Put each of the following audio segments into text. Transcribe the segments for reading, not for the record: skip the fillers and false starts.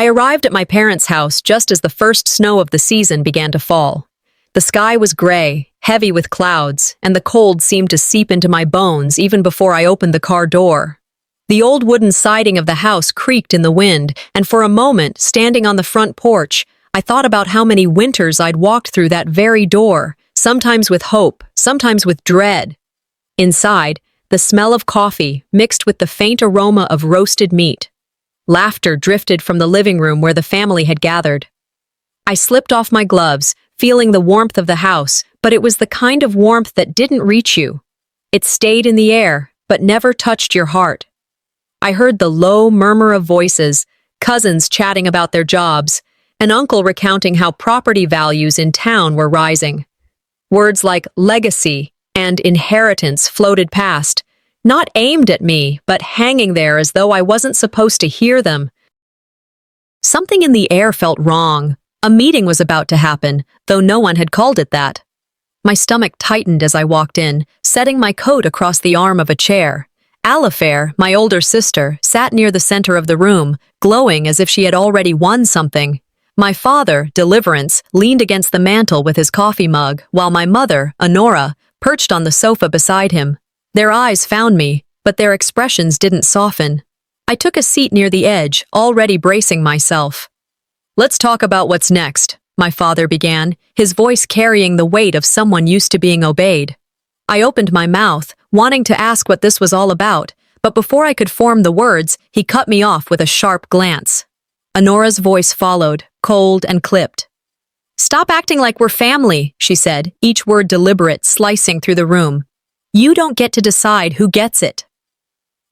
I arrived at my parents' house just as the first snow of the season began to fall. The sky was gray, heavy with clouds, and the cold seemed to seep into my bones even before I opened the car door. The old wooden siding of the house creaked in the wind, and for a moment, standing on the front porch, I thought about how many winters I'd walked through that very door, sometimes with hope, sometimes with dread. Inside, the smell of coffee mixed with the faint aroma of roasted meat. Laughter drifted from the living room where the family had gathered. I slipped off my gloves, feeling the warmth of the house, but it was the kind of warmth that didn't reach you. It stayed in the air, but never touched your heart. I heard the low murmur of voices, cousins chatting about their jobs, an uncle recounting how property values in town were rising. Words like legacy and inheritance floated past, not aimed at me, but hanging there as though I wasn't supposed to hear them. Something in the air felt wrong. A meeting was about to happen, though no one had called it that. My stomach tightened as I walked in, setting my coat across the arm of a chair. Alifair, my older sister, sat near the center of the room, glowing as if she had already won something. My father, Deliverance, leaned against the mantel with his coffee mug, while my mother, Honora, perched on the sofa beside him. Their eyes found me, but their expressions didn't soften. I took a seat near the edge, already bracing myself. "Let's talk about what's next," my father began, his voice carrying the weight of someone used to being obeyed. I opened my mouth, wanting to ask what this was all about, but before I could form the words, he cut me off with a sharp glance. Honora's voice followed, cold and clipped. "Stop acting like we're family," she said, each word deliberate, slicing through the room. "You don't get to decide who gets it."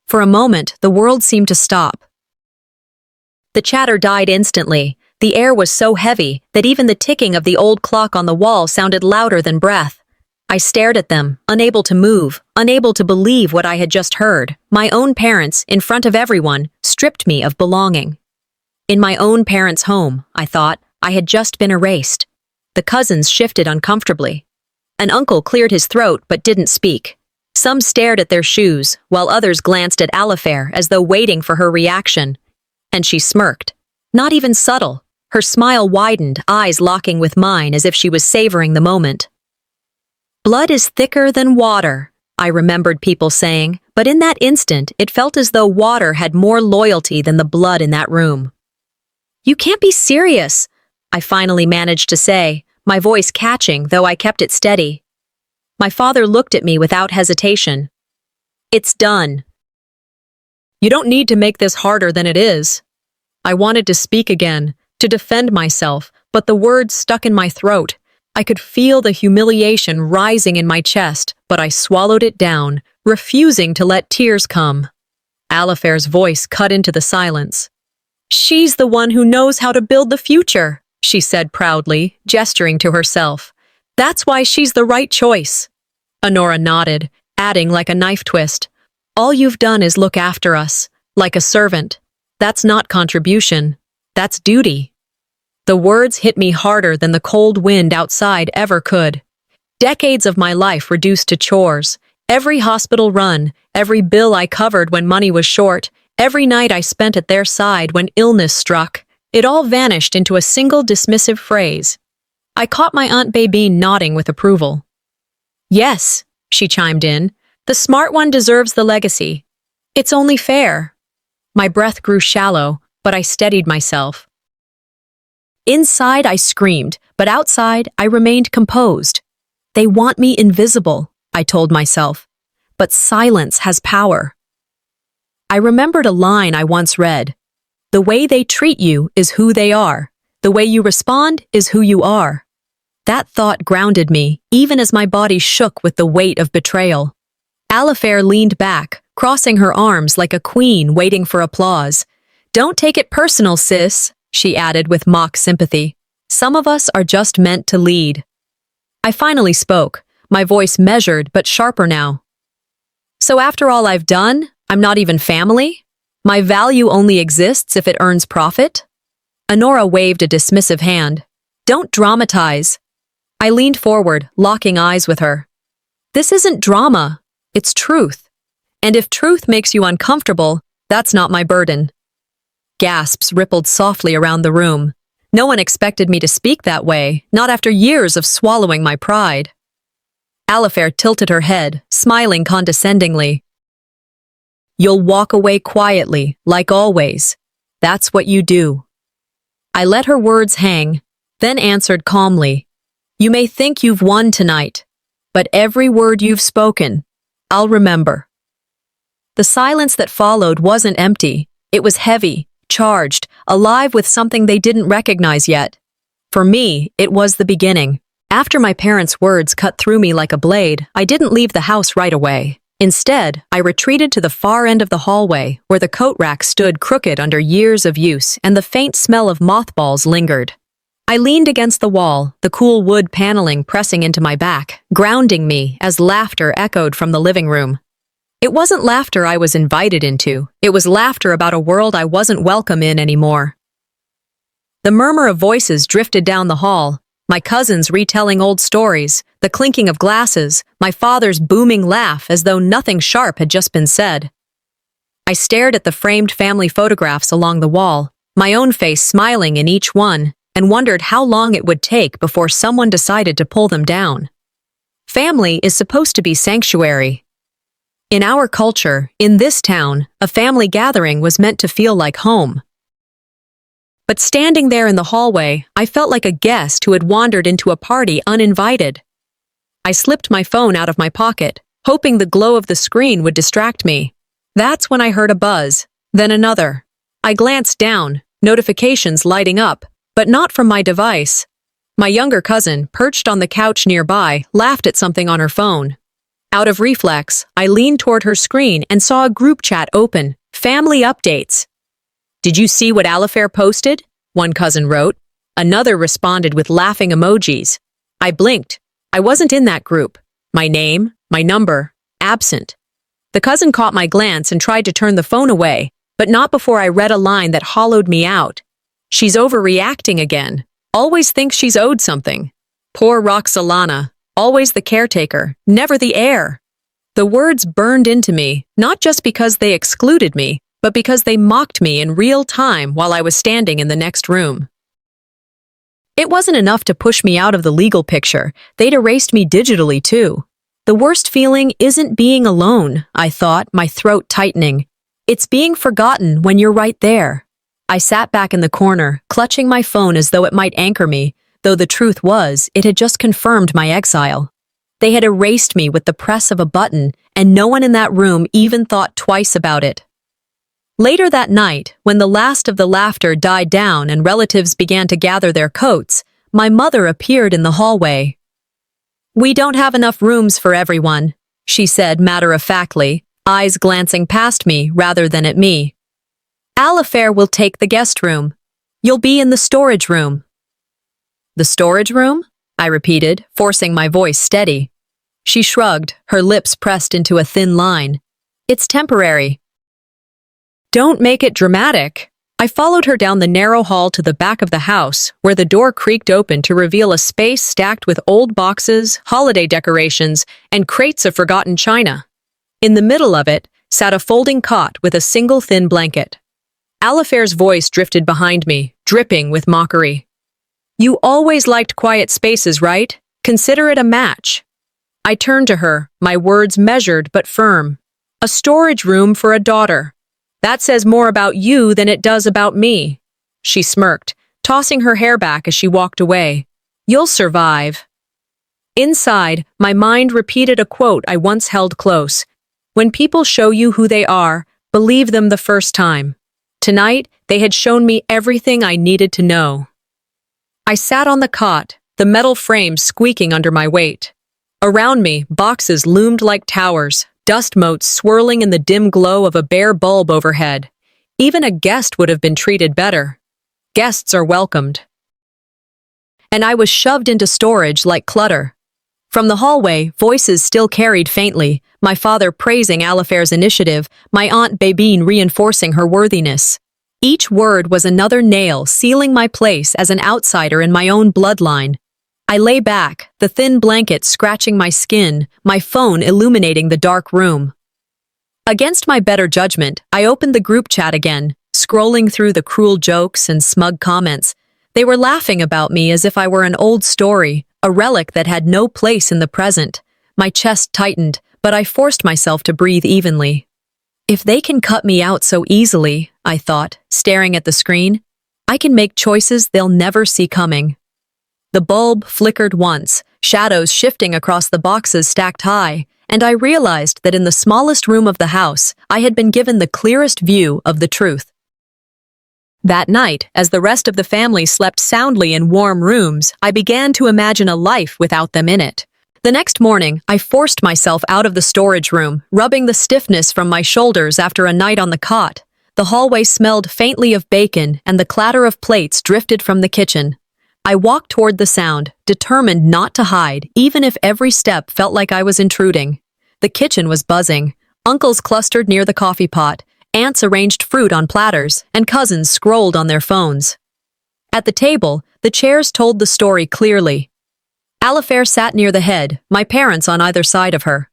For a moment, the world seemed to stop. The chatter died instantly. The air was so heavy that even the ticking of the old clock on the wall sounded louder than breath. I stared at them, unable to move, unable to believe what I had just heard. My own parents, in front of everyone, stripped me of belonging. In my own parents' home, I thought, I had just been erased. The cousins shifted uncomfortably. An uncle cleared his throat but didn't speak. Some stared at their shoes, while others glanced at Alifair as though waiting for her reaction. And she smirked. Not even subtle. Her smile widened, eyes locking with mine as if she was savoring the moment. "Blood is thicker than water," I remembered people saying, but in that instant it felt as though water had more loyalty than the blood in that room. "You can't be serious," I finally managed to say, my voice catching, though I kept it steady. My father looked at me without hesitation. "It's done." "You don't need to make this harder than it is." I wanted to speak again, to defend myself, but the words stuck in my throat. I could feel the humiliation rising in my chest, but I swallowed it down, refusing to let tears come. Alifair's voice cut into the silence. "She's the one who knows how to build the future," she said proudly, gesturing to herself. "That's why she's the right choice." Honora nodded, adding like a knife twist, "All you've done is look after us, like a servant. That's not contribution. That's duty." The words hit me harder than the cold wind outside ever could. Decades of my life reduced to chores. Every hospital run, every bill I covered when money was short, every night I spent at their side when illness struck. It all vanished into a single dismissive phrase. I caught my Aunt Babine nodding with approval. "Yes," she chimed in, "the smart one deserves the legacy. It's only fair." My breath grew shallow, but I steadied myself. Inside I screamed, but outside I remained composed. "They want me invisible," I told myself. "But silence has power." I remembered a line I once read. "The way they treat you is who they are. The way you respond is who you are." That thought grounded me, even as my body shook with the weight of betrayal. Alifair leaned back, crossing her arms like a queen waiting for applause. "Don't take it personal, sis," she added with mock sympathy. "Some of us are just meant to lead." I finally spoke, my voice measured but sharper now. "So after all I've done, I'm not even family? My value only exists if it earns profit?" Honora waved a dismissive hand. "Don't dramatize." I leaned forward, locking eyes with her. "This isn't drama, it's truth. And if truth makes you uncomfortable, that's not my burden." Gasps rippled softly around the room. No one expected me to speak that way, not after years of swallowing my pride. Alifair tilted her head, smiling condescendingly. You'll walk away quietly, like always. That's what you do. I let her words hang, then answered calmly. You may think you've won tonight, but every word you've spoken, I'll remember. The silence that followed wasn't empty. It was heavy, charged, alive with something they didn't recognize yet. For me, it was the beginning. After my parents' words cut through me like a blade, I didn't leave the house right away. Instead, I retreated to the far end of the hallway, where the coat rack stood crooked under years of use and the faint smell of mothballs lingered. I leaned against the wall, the cool wood paneling pressing into my back, grounding me as laughter echoed from the living room. It wasn't laughter I was invited into. It was laughter about a world I wasn't welcome in anymore. The murmur of voices drifted down the hall, my cousins retelling old stories, the clinking of glasses, my father's booming laugh as though nothing sharp had just been said. I stared at the framed family photographs along the wall, my own face smiling in each one, and wondered how long it would take before someone decided to pull them down. Family is supposed to be sanctuary. In our culture, in this town, a family gathering was meant to feel like home. But standing there in the hallway, I felt like a guest who had wandered into a party uninvited. I slipped my phone out of my pocket, hoping the glow of the screen would distract me. That's when I heard a buzz, then another. I glanced down, notifications lighting up, but not from my device. My younger cousin, perched on the couch nearby, laughed at something on her phone. Out of reflex, I leaned toward her screen and saw a group chat open, family updates. Did you see what Alifair posted? One cousin wrote. Another responded with laughing emojis. I blinked. I wasn't in that group. My name, my number, absent. The cousin caught my glance and tried to turn the phone away, but not before I read a line that hollowed me out. She's overreacting again. Always thinks she's owed something. Poor Roxalana, always the caretaker, never the heir. The words burned into me, not just because they excluded me, but because they mocked me in real time while I was standing in the next room. It wasn't enough to push me out of the legal picture, they'd erased me digitally too. The worst feeling isn't being alone, I thought, my throat tightening. It's being forgotten when you're right there. I sat back in the corner, clutching my phone as though it might anchor me, though the truth was, it had just confirmed my exile. They had erased me with the press of a button, and no one in that room even thought twice about it. Later that night, when the last of the laughter died down and relatives began to gather their coats, my mother appeared in the hallway. We don't have enough rooms for everyone, she said matter-of-factly, eyes glancing past me rather than at me. Alifair will take the guest room. You'll be in the storage room. The storage room? I repeated, forcing my voice steady. She shrugged, her lips pressed into a thin line. It's temporary. Don't make it dramatic. I followed her down the narrow hall to the back of the house, where the door creaked open to reveal a space stacked with old boxes, holiday decorations, and crates of forgotten china. In the middle of it sat a folding cot with a single thin blanket. Alifair's voice drifted behind me, dripping with mockery. You always liked quiet spaces, right? Consider it a match. I turned to her, my words measured but firm. A storage room for a daughter. That says more about you than it does about me. She smirked, tossing her hair back as she walked away. You'll survive. Inside, my mind repeated a quote I once held close. When people show you who they are, believe them the first time. Tonight, they had shown me everything I needed to know. I sat on the cot, the metal frame squeaking under my weight. Around me, boxes loomed like towers, dust motes swirling in the dim glow of a bare bulb overhead. Even a guest would have been treated better. Guests are welcomed. And I was shoved into storage like clutter. From the hallway, voices still carried faintly, my father praising Alifair's initiative, my aunt Babine reinforcing her worthiness. Each word was another nail sealing my place as an outsider in my own bloodline. I lay back, the thin blanket scratching my skin, my phone illuminating the dark room. Against my better judgment, I opened the group chat again, scrolling through the cruel jokes and smug comments. They were laughing about me as if I were an old story, a relic that had no place in the present. My chest tightened, but I forced myself to breathe evenly. If they can cut me out so easily, I thought, staring at the screen, I can make choices they'll never see coming. The bulb flickered once, shadows shifting across the boxes stacked high, and I realized that in the smallest room of the house, I had been given the clearest view of the truth. That night, as the rest of the family slept soundly in warm rooms, I began to imagine a life without them in it. The next morning, I forced myself out of the storage room, rubbing the stiffness from my shoulders after a night on the cot. The hallway smelled faintly of bacon, and the clatter of plates drifted from the kitchen. I walked toward the sound, determined not to hide, even if every step felt like I was intruding. The kitchen was buzzing. Uncles clustered near the coffee pot, aunts arranged fruit on platters, and cousins scrolled on their phones. At the table, the chairs told the story clearly. Alifair sat near the head, my parents on either side of her.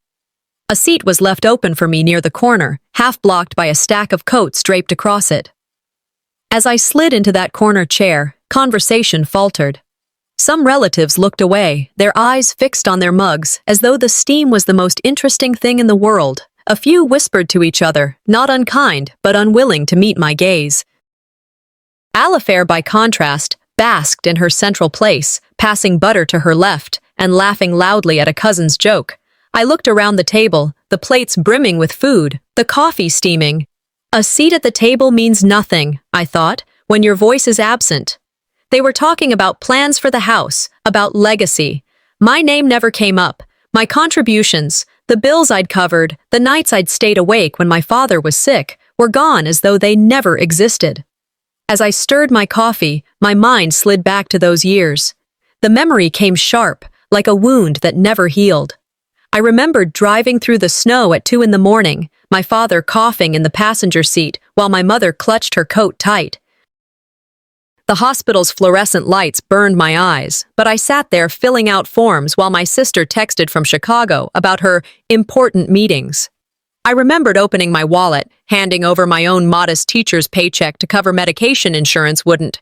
A seat was left open for me near the corner, half blocked by a stack of coats draped across it. As I slid into that corner chair, conversation faltered. Some relatives looked away, their eyes fixed on their mugs, as though the steam was the most interesting thing in the world. A few whispered to each other, not unkind, but unwilling to meet my gaze. Alifair, by contrast, basked in her central place, passing butter to her left, and laughing loudly at a cousin's joke. I looked around the table, the plates brimming with food, the coffee steaming. A seat at the table means nothing, I thought, when your voice is absent. They were talking about plans for the house, about legacy. My name never came up. My contributions, the bills I'd covered, the nights I'd stayed awake when my father was sick, were gone as though they never existed. As I stirred my coffee, my mind slid back to those years. The memory came sharp, like a wound that never healed. I remembered driving through the snow at 2 a.m, my father coughing in the passenger seat while my mother clutched her coat tight. The hospital's fluorescent lights burned my eyes, but I sat there filling out forms while my sister texted from Chicago about her important meetings. I remembered opening my wallet, handing over my own modest teacher's paycheck to cover medication insurance wouldn't.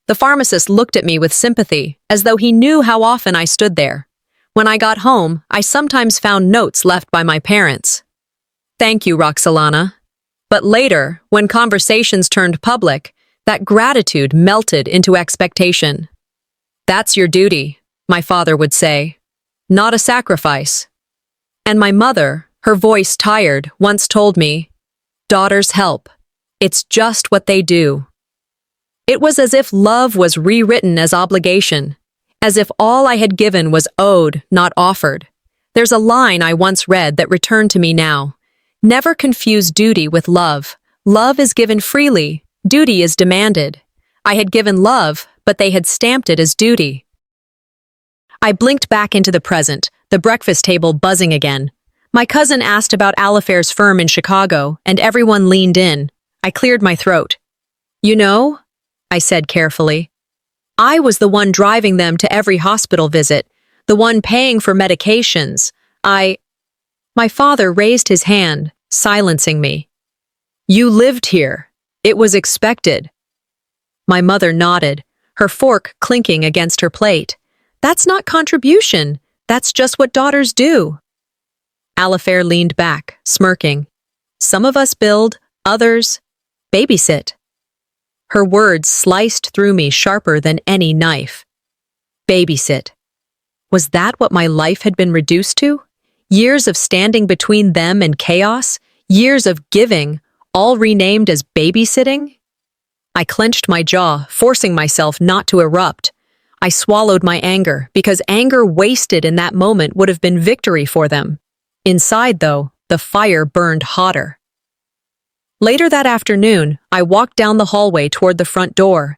The pharmacist looked at me with sympathy, as though he knew how often I stood there. When I got home, I sometimes found notes left by my parents. Thank you, Roxalana. But later, when conversations turned public, that gratitude melted into expectation. That's your duty, my father would say. Not a sacrifice. And my mother, her voice tired, once told me, daughters help. It's just what they do. It was as if love was rewritten as obligation, as if all I had given was owed, not offered. There's a line I once read that returned to me now. Never confuse duty with love. Love is given freely. Duty is demanded. I had given love, but they had stamped it as duty. I blinked back into the present, the breakfast table buzzing again. My cousin asked about Alifair's firm in Chicago, and everyone leaned in. I cleared my throat. You know, I said carefully, I was the one driving them to every hospital visit, the one paying for medications. My father raised his hand, silencing me. You lived here. It was expected. My mother nodded, her fork clinking against her plate. That's not contribution. That's just what daughters do. Alifair leaned back, smirking. Some of us build, others babysit. Her words sliced through me sharper than any knife. Babysit. Was that what my life had been reduced to? Years of standing between them and chaos? Years of giving, all renamed as babysitting? I clenched my jaw, forcing myself not to erupt. I swallowed my anger, because anger wasted in that moment would have been victory for them. Inside, though, the fire burned hotter. Later that afternoon, I walked down the hallway toward the front door.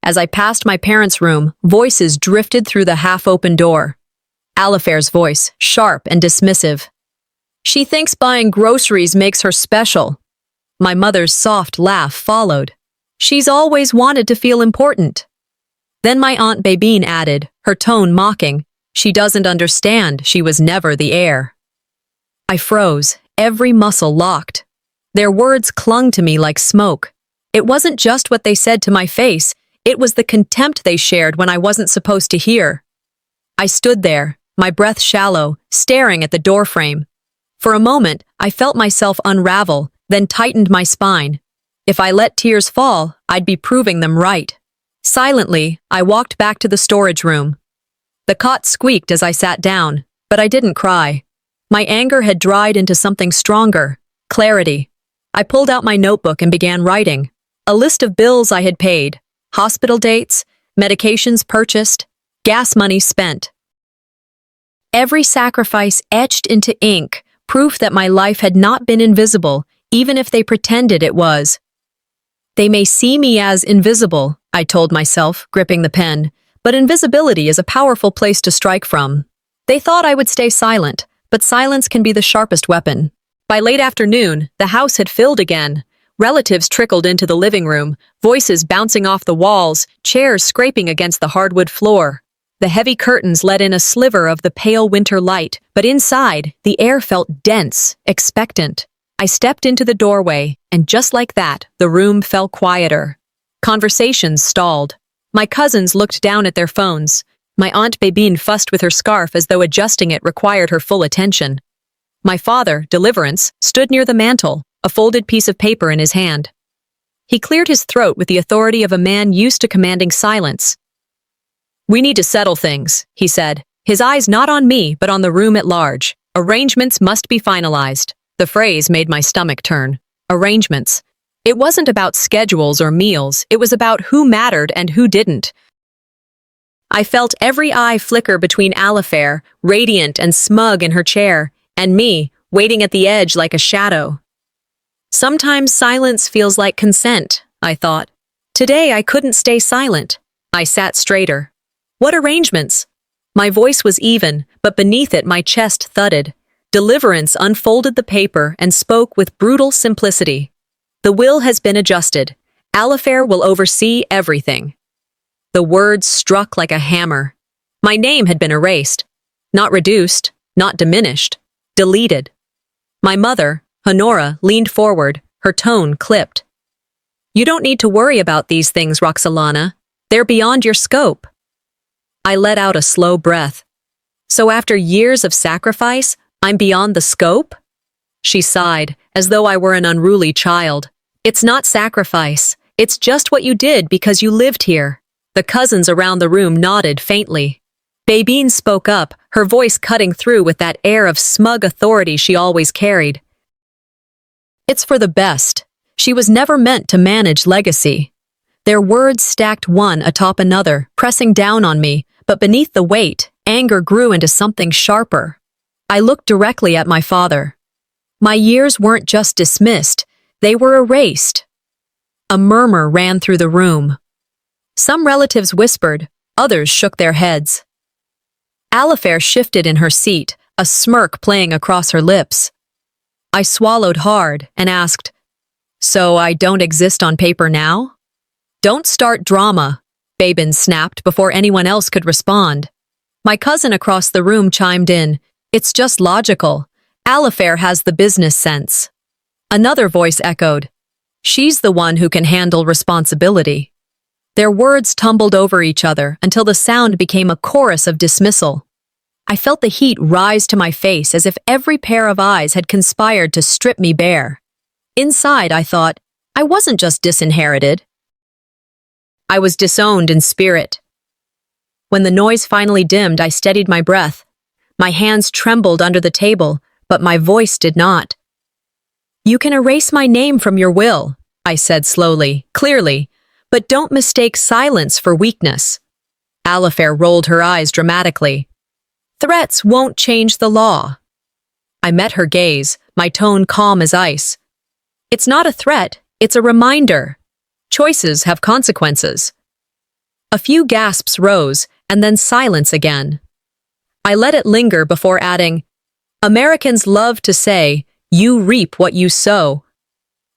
As I passed my parents' room, voices drifted through the half-open door. Alifair's voice, sharp and dismissive. She thinks buying groceries makes her special. My mother's soft laugh followed. She's always wanted to feel important. Then my Aunt Babine added, her tone mocking, she doesn't understand, she was never the heir. I froze, every muscle locked. Their words clung to me like smoke. It wasn't just what they said to my face, it was the contempt they shared when I wasn't supposed to hear. I stood there, my breath shallow, staring at the doorframe. For a moment, I felt myself unravel, then tightened my spine. If I let tears fall, I'd be proving them right. Silently, I walked back to the storage room. The cot squeaked as I sat down, but I didn't cry. My anger had dried into something stronger, clarity. I pulled out my notebook and began writing. A list of bills I had paid, hospital dates, medications purchased, gas money spent. Every sacrifice etched into ink, proof that my life had not been invisible, even if they pretended it was. They may see me as invisible, I told myself, gripping the pen, but invisibility is a powerful place to strike from. They thought I would stay silent, but silence can be the sharpest weapon. By late afternoon, the house had filled again. Relatives trickled into the living room, voices bouncing off the walls, chairs scraping against the hardwood floor. The heavy curtains let in a sliver of the pale winter light, but inside, the air felt dense, expectant. I stepped into the doorway, and just like that, the room fell quieter. Conversations stalled. My cousins looked down at their phones. My Aunt Babine fussed with her scarf as though adjusting it required her full attention. My father, Deliverance, stood near the mantel, a folded piece of paper in his hand. He cleared his throat with the authority of a man used to commanding silence. "We need to settle things," he said, his eyes not on me but on the room at large. "Arrangements must be finalized." The phrase made my stomach turn. Arrangements. It wasn't about schedules or meals, it was about who mattered and who didn't. I felt every eye flicker between Alifair, radiant and smug in her chair, and me, waiting at the edge like a shadow. Sometimes silence feels like consent, I thought. Today I couldn't stay silent. I sat straighter. What arrangements? My voice was even, but beneath it my chest thudded. Deliverance unfolded the paper and spoke with brutal simplicity. "The will has been adjusted. Alifair will oversee everything." The words struck like a hammer. My name had been erased. Not reduced, not diminished. Deleted. My mother, Honora, leaned forward, her tone clipped. "You don't need to worry about these things, Roxalana. They're beyond your scope." I let out a slow breath. "So after years of sacrifice, I'm beyond the scope?" She sighed, as though I were an unruly child. "It's not sacrifice. It's just what you did because you lived here." The cousins around the room nodded faintly. Babine spoke up, her voice cutting through with that air of smug authority she always carried. "It's for the best. She was never meant to manage legacy." Their words stacked one atop another, pressing down on me, but beneath the weight, anger grew into something sharper. I looked directly at my father. My years weren't just dismissed, they were erased. A murmur ran through the room. Some relatives whispered, others shook their heads. Alifair shifted in her seat, a smirk playing across her lips. I swallowed hard and asked, "So I don't exist on paper now?" "Don't start drama," Babin snapped before anyone else could respond. My cousin across the room chimed in, "It's just logical. Alifair has the business sense." Another voice echoed, "She's the one who can handle responsibility." Their words tumbled over each other until the sound became a chorus of dismissal. I felt the heat rise to my face as if every pair of eyes had conspired to strip me bare. Inside, I thought, I wasn't just disinherited. I was disowned in spirit. When the noise finally dimmed, I steadied my breath. My hands trembled under the table, but my voice did not. "You can erase my name from your will," I said slowly, clearly, "but don't mistake silence for weakness." Alifair rolled her eyes dramatically. "Threats won't change the law." I met her gaze, my tone calm as ice. "It's not a threat, it's a reminder. Choices have consequences." A few gasps rose, and then silence again. I let it linger before adding, "Americans love to say, 'You reap what you sow.'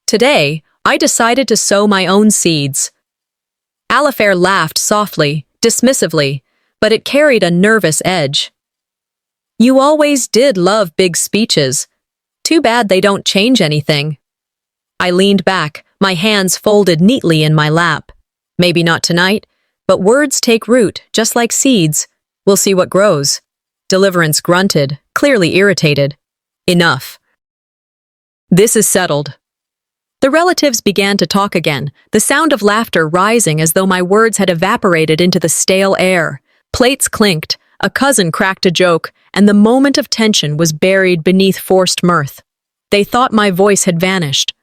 Today, I decided to sow my own seeds." Alifair laughed softly, dismissively, but it carried a nervous edge. "You always did love big speeches. Too bad they don't change anything." I leaned back, my hands folded neatly in my lap. Maybe not tonight, but words take root, just like seeds. We'll see what grows. Deliverance grunted, clearly irritated. Enough. This is settled. The relatives began to talk again, the sound of laughter rising as though my words had evaporated into the stale air. Plates clinked, a cousin cracked a joke, and the moment of tension was buried beneath forced mirth. They thought my voice had vanished,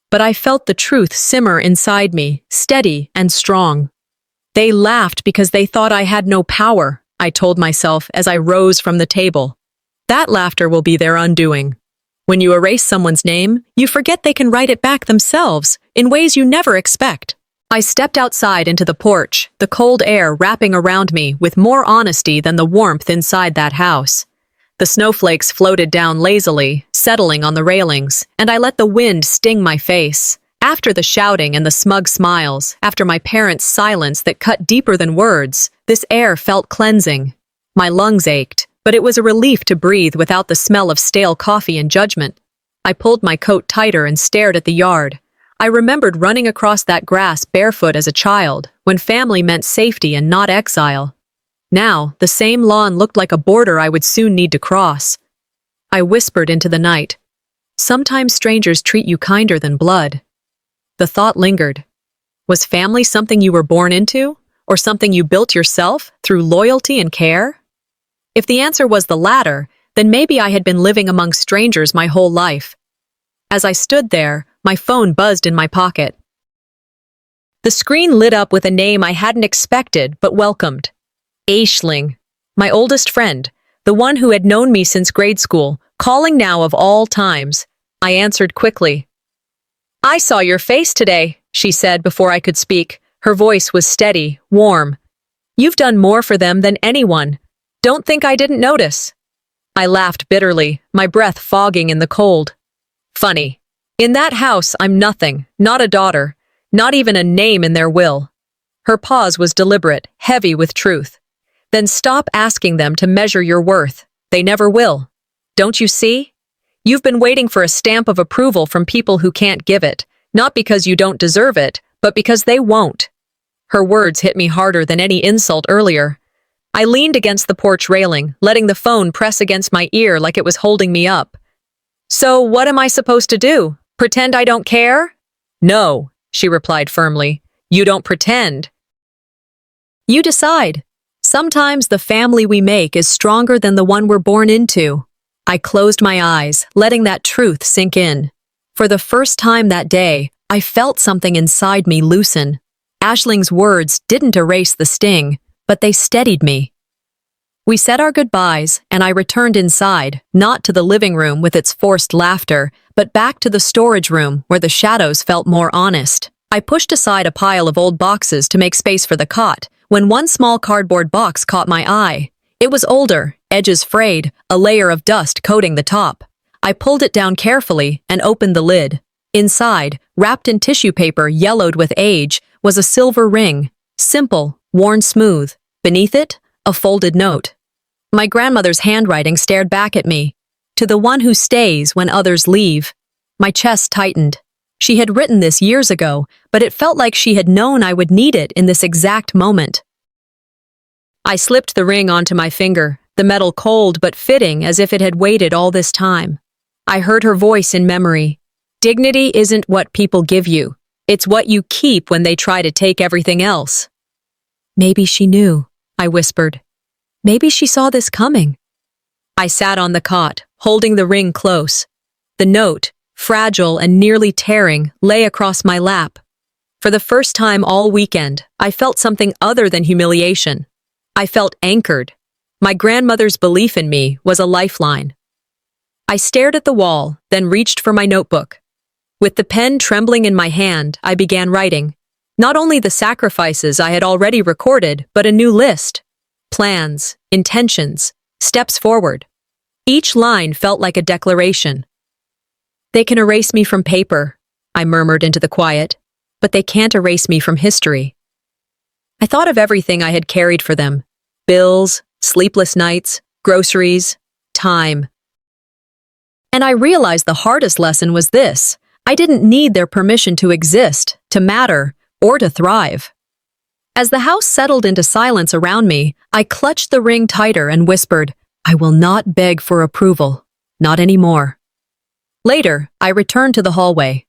but I felt the truth simmer inside me, steady and strong. They laughed because they thought I had no power, I told myself as I rose from the table. That laughter will be their undoing. When you erase someone's name, you forget they can write it back themselves, in ways you never expect. I stepped outside into the porch, the cold air wrapping around me with more honesty than the warmth inside that house. The snowflakes floated down lazily, settling on the railings, and I let the wind sting my face. After the shouting and the smug smiles, after my parents' silence that cut deeper than words, this air felt cleansing. My lungs ached, but it was a relief to breathe without the smell of stale coffee and judgment. I pulled my coat tighter and stared at the yard. I remembered running across that grass barefoot as a child, when family meant safety and not exile. Now, the same lawn looked like a border I would soon need to cross. I whispered into the night. Sometimes strangers treat you kinder than blood. The thought lingered. Was family something you were born into, or something you built yourself through loyalty and care? If the answer was the latter, then maybe I had been living among strangers my whole life. As I stood there, my phone buzzed in my pocket. The screen lit up with a name I hadn't expected but welcomed. Aisling, my oldest friend, the one who had known me since grade school, calling now of all times. I answered quickly. I saw your face today, she said before I could speak. Her voice was steady, warm. You've done more for them than anyone. Don't think I didn't notice. I laughed bitterly, my breath fogging in the cold. Funny. In that house, I'm nothing, not a daughter, not even a name in their will. Her pause was deliberate, heavy with truth. Then stop asking them to measure your worth. They never will. Don't you see? You've been waiting for a stamp of approval from people who can't give it, not because you don't deserve it, but because they won't. Her words hit me harder than any insult earlier. I leaned against the porch railing, letting the phone press against my ear like it was holding me up. So what am I supposed to do? Pretend I don't care? No, she replied firmly. You don't pretend. You decide. Sometimes the family we make is stronger than the one we're born into. I closed my eyes, letting that truth sink in. For the first time that day, I felt something inside me loosen. Aisling's words didn't erase the sting, but they steadied me. We said our goodbyes, and I returned inside, not to the living room with its forced laughter, but back to the storage room where the shadows felt more honest. I pushed aside a pile of old boxes to make space for the cot, when one small cardboard box caught my eye. It was older, edges frayed, a layer of dust coating the top. I pulled it down carefully and opened the lid. Inside, wrapped in tissue paper yellowed with age, was a silver ring, simple, worn smooth. Beneath it, a folded note. My grandmother's handwriting stared back at me. To the one who stays when others leave. My chest tightened. She had written this years ago, but it felt like she had known I would need it in this exact moment. I slipped the ring onto my finger, the metal cold but fitting as if it had waited all this time. I heard her voice in memory. Dignity isn't what people give you. It's what you keep when they try to take everything else. Maybe she knew, I whispered. Maybe she saw this coming. I sat on the cot, holding the ring close. The note, fragile and nearly tearing, lay across my lap. For the first time all weekend, I felt something other than humiliation. I felt anchored. My grandmother's belief in me was a lifeline. I stared at the wall, then reached for my notebook. With the pen trembling in my hand, I began writing. Not only the sacrifices I had already recorded, but a new list. Plans, intentions, steps forward. Each line felt like a declaration. They can erase me from paper, I murmured into the quiet, but they can't erase me from history. I thought of everything I had carried for them. Bills, sleepless nights, groceries, time. And I realized the hardest lesson was this. I didn't need their permission to exist, to matter, or to thrive. As the house settled into silence around me, I clutched the ring tighter and whispered, "I will not beg for approval. Not anymore." Later, I returned to the hallway.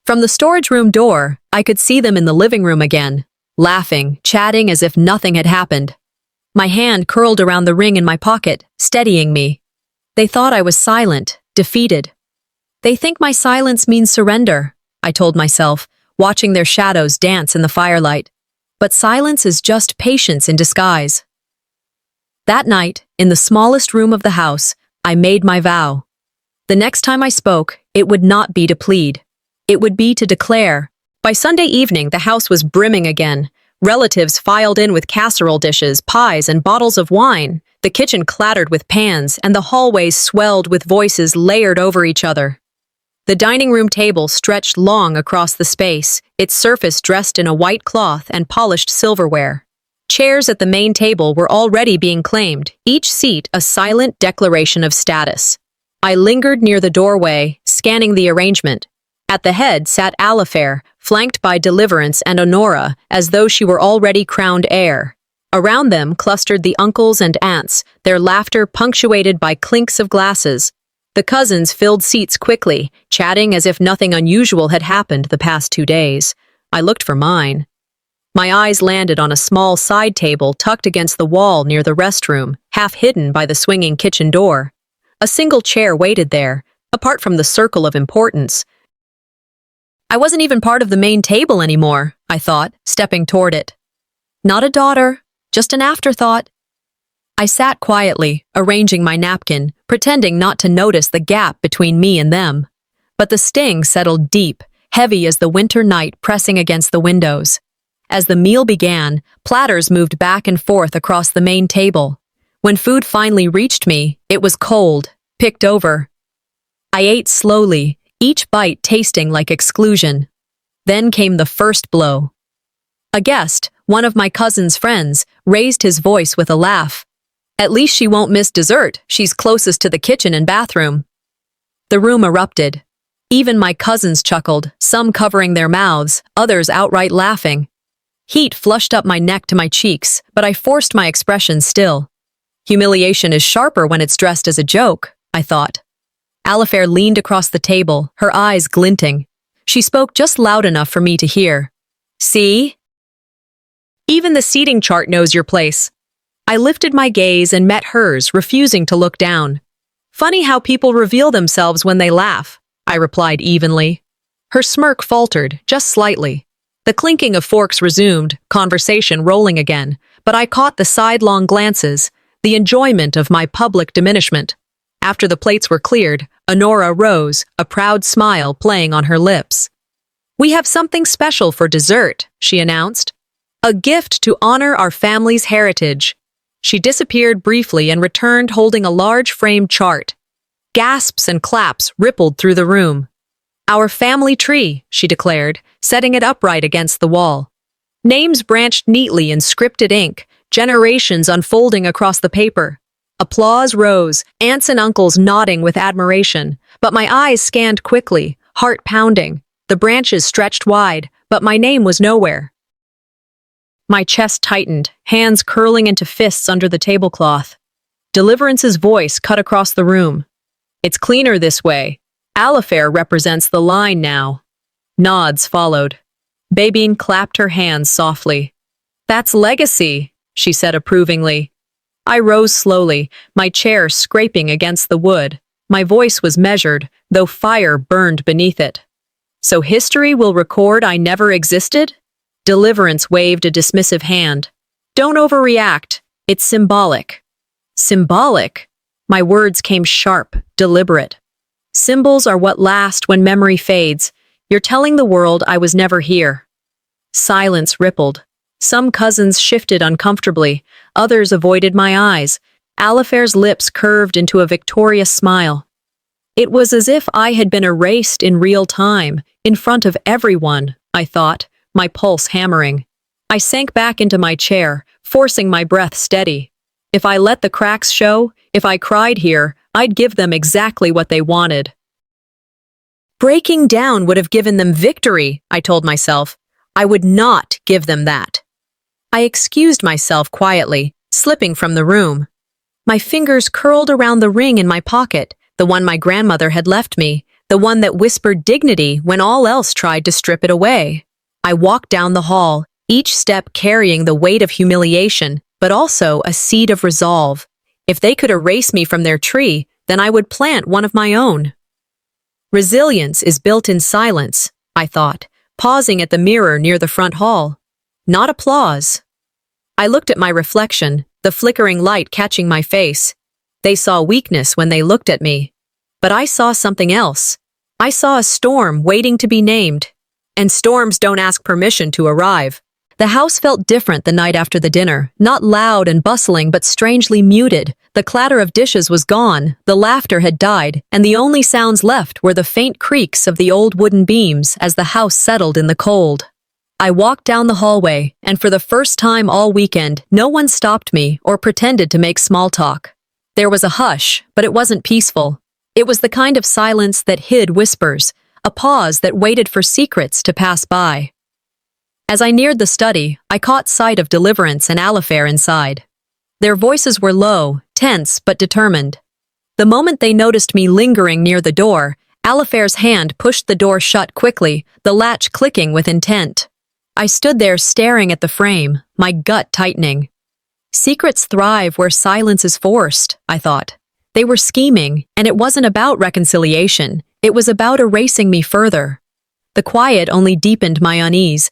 From the storage room door, I could see them in the living room again, laughing, chatting as if nothing had happened. My hand curled around the ring in my pocket, steadying me. They thought I was silent, defeated. They think my silence means surrender, I told myself, watching their shadows dance in the firelight. But silence is just patience in disguise. That night, in the smallest room of the house, I made my vow. The next time I spoke, it would not be to plead. It would be to declare. By Sunday evening, the house was brimming again. Relatives filed in with casserole dishes, pies, and bottles of wine. The kitchen clattered with pans, and the hallways swelled with voices layered over each other. The dining room table stretched long across the space, its surface dressed in a white cloth and polished silverware. Chairs at the main table were already being claimed, each seat a silent declaration of status. I lingered near the doorway, scanning the arrangement. At the head sat Alifair, flanked by Deliverance and Honora, as though she were already crowned heir. Around them clustered the uncles and aunts, their laughter punctuated by clinks of glasses. The cousins filled seats quickly, chatting as if nothing unusual had happened the past 2 days. I looked for mine. My eyes landed on a small side table tucked against the wall near the restroom, half hidden by the swinging kitchen door. A single chair waited there, apart from the circle of importance. I wasn't even part of the main table anymore, I thought, stepping toward it. Not a daughter, just an afterthought. I sat quietly, arranging my napkin, pretending not to notice the gap between me and them. But the sting settled deep, heavy as the winter night pressing against the windows. As the meal began, platters moved back and forth across the main table. When food finally reached me, it was cold, picked over. I ate slowly, each bite tasting like exclusion. Then came the first blow. A guest, one of my cousin's friends, raised his voice with a laugh. "At least she won't miss dessert. She's closest to the kitchen and bathroom." The room erupted. Even my cousins chuckled, some covering their mouths, others outright laughing. Heat flushed up my neck to my cheeks, but I forced my expression still. Humiliation is sharper when it's dressed as a joke, I thought. Alifair leaned across the table, her eyes glinting. She spoke just loud enough for me to hear. "See? Even the seating chart knows your place." I lifted my gaze and met hers, refusing to look down. "Funny how people reveal themselves when they laugh," I replied evenly. Her smirk faltered, just slightly. The clinking of forks resumed, conversation rolling again, but I caught the sidelong glances, the enjoyment of my public diminishment. After the plates were cleared, Honora rose, a proud smile playing on her lips. "We have something special for dessert," she announced. "A gift to honor our family's heritage." She disappeared briefly and returned holding a large framed chart. Gasps and claps rippled through the room. "Our family tree," she declared, setting it upright against the wall. Names branched neatly in scripted ink, generations unfolding across the paper. Applause rose, aunts and uncles nodding with admiration, but my eyes scanned quickly, heart pounding. The branches stretched wide, but my name was nowhere. My chest tightened, hands curling into fists under the tablecloth. Deliverance's voice cut across the room. "It's cleaner this way. Alifair represents the line now." Nods followed. Babine clapped her hands softly. "That's legacy," she said approvingly. I rose slowly, my chair scraping against the wood. My voice was measured, though fire burned beneath it. "So history will record I never existed?" Deliverance waved a dismissive hand. "Don't overreact. It's symbolic." Symbolic? My words came sharp, deliberate. Symbols are what last when memory fades. You're telling the world I was never here. Silence rippled. Some cousins shifted uncomfortably. Others avoided my eyes. Alifair's lips curved into a victorious smile. It was as if I had been erased in real time, in front of everyone, I thought, my pulse hammering. I sank back into my chair, forcing my breath steady. If I let the cracks show, if I cried here, I'd give them exactly what they wanted. Breaking down would have given them victory, I told myself. I would not give them that. I excused myself quietly, slipping from the room. My fingers curled around the ring in my pocket, the one my grandmother had left me, the one that whispered dignity when all else tried to strip it away. I walked down the hall, each step carrying the weight of humiliation, but also a seed of resolve. If they could erase me from their tree, then I would plant one of my own. Resilience is built in silence, I thought, pausing at the mirror near the front hall. Not applause. I looked at my reflection, the flickering light catching my face. They saw weakness when they looked at me. But I saw something else. I saw a storm waiting to be named. And storms don't ask permission to arrive. The house felt different the night after the dinner, not loud and bustling but strangely muted. The clatter of dishes was gone, the laughter had died, and the only sounds left were the faint creaks of the old wooden beams as the house settled in the cold. I walked down the hallway, and for the first time all weekend, no one stopped me or pretended to make small talk. There was a hush, but it wasn't peaceful. It was the kind of silence that hid whispers, a pause that waited for secrets to pass by. As I neared the study, I caught sight of Deliverance and Alifair inside. Their voices were low, tense but determined. The moment they noticed me lingering near the door, Alifair's hand pushed the door shut quickly, the latch clicking with intent. I stood there staring at the frame, my gut tightening. Secrets thrive where silence is forced, I thought. They were scheming, and it wasn't about reconciliation. It was about erasing me further. The quiet only deepened my unease.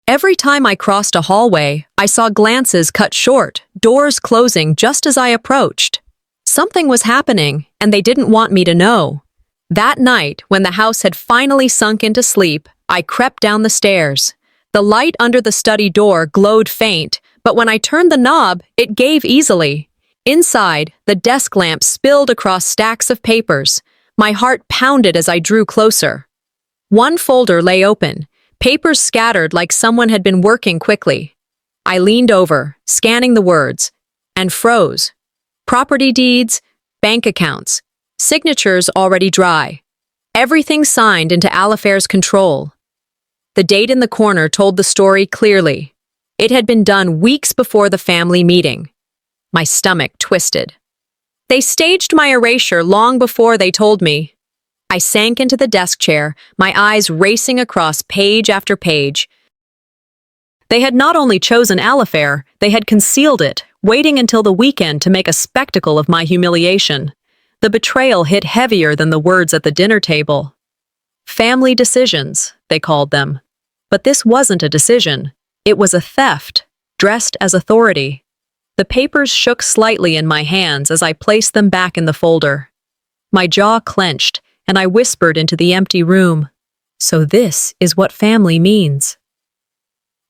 Every time I crossed a hallway, I saw glances cut short, doors closing just as I approached. Something was happening, and they didn't want me to know. That night, when the house had finally sunk into sleep, I crept down the stairs. The light under the study door glowed faint, but when I turned the knob, it gave easily. Inside, the desk lamp spilled across stacks of papers. My heart pounded as I drew closer. One folder lay open, papers scattered like someone had been working quickly. I leaned over, scanning the words, and froze. Property deeds, bank accounts, signatures already dry. Everything signed into Alifair's control. The date in the corner told the story clearly. It had been done weeks before the family meeting. My stomach twisted. They staged my erasure long before they told me. I sank into the desk chair, my eyes racing across page after page. They had not only chosen Alifair, they had concealed it, waiting until the weekend to make a spectacle of my humiliation. The betrayal hit heavier than the words at the dinner table. Family decisions, they called them. But this wasn't a decision. It was a theft, dressed as authority. The papers shook slightly in my hands as I placed them back in the folder. My jaw clenched, and I whispered into the empty room, "So this is what family means."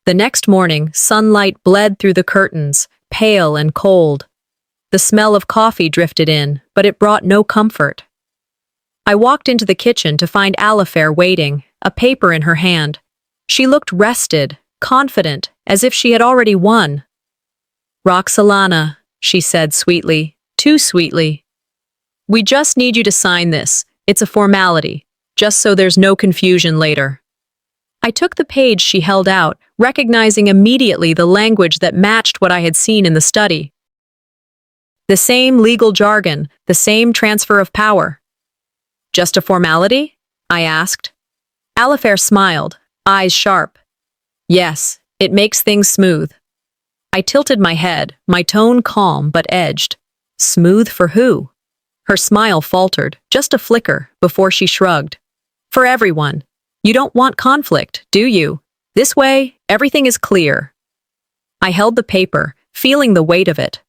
The next morning, sunlight bled through the curtains, pale and cold. The smell of coffee drifted in, but it brought no comfort. I walked into the kitchen to find Alifair waiting, a paper in her hand. She looked rested, confident, as if she had already won. "Roxalana," she said sweetly, too sweetly. "We just need you to sign this. It's a formality, just so there's no confusion later." I took the page she held out, recognizing immediately the language that matched what I had seen in the study. The same legal jargon, the same transfer of power. "Just a formality?" I asked. Alifair smiled, eyes sharp. "Yes, it makes things smooth." I tilted my head, my tone calm but edged. "Smooth for who?" Her smile faltered, just a flicker, before she shrugged. "For everyone. You don't want conflict, do you? This way, everything is clear." I held the paper, feeling the weight of it.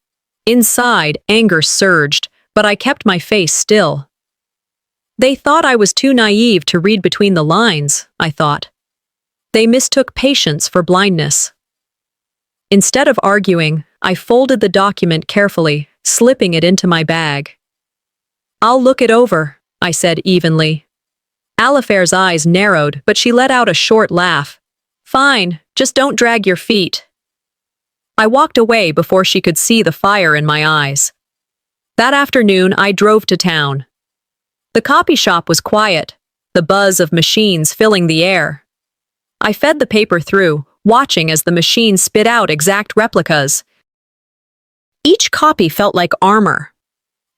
Inside, anger surged, but I kept my face still. They thought I was too naive to read between the lines, I thought. They mistook patience for blindness. Instead of arguing, I folded the document carefully, slipping it into my bag. "I'll look it over," I said evenly. Alifair's eyes narrowed, but she let out a short laugh. "Fine, just don't drag your feet." I walked away before she could see the fire in my eyes. That afternoon, I drove to town. The copy shop was quiet, the buzz of machines filling the air. I fed the paper through, watching as the machine spit out exact replicas. Each copy felt like armor.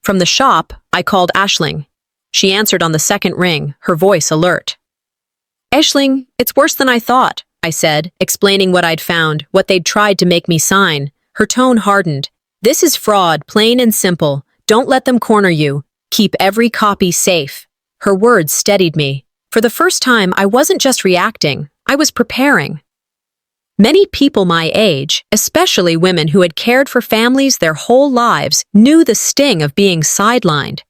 From the shop, I called Aisling. She answered on the second ring, her voice alert. "Aisling, it's worse than I thought," I said, explaining what I'd found, what they'd tried to make me sign. Her tone hardened. "This is fraud, plain and simple. Don't let them corner you. Keep every copy safe." Her words steadied me. For the first time, I wasn't just reacting, I was preparing. Many people my age, especially women who had cared for families their whole lives, knew the sting of being sidelined.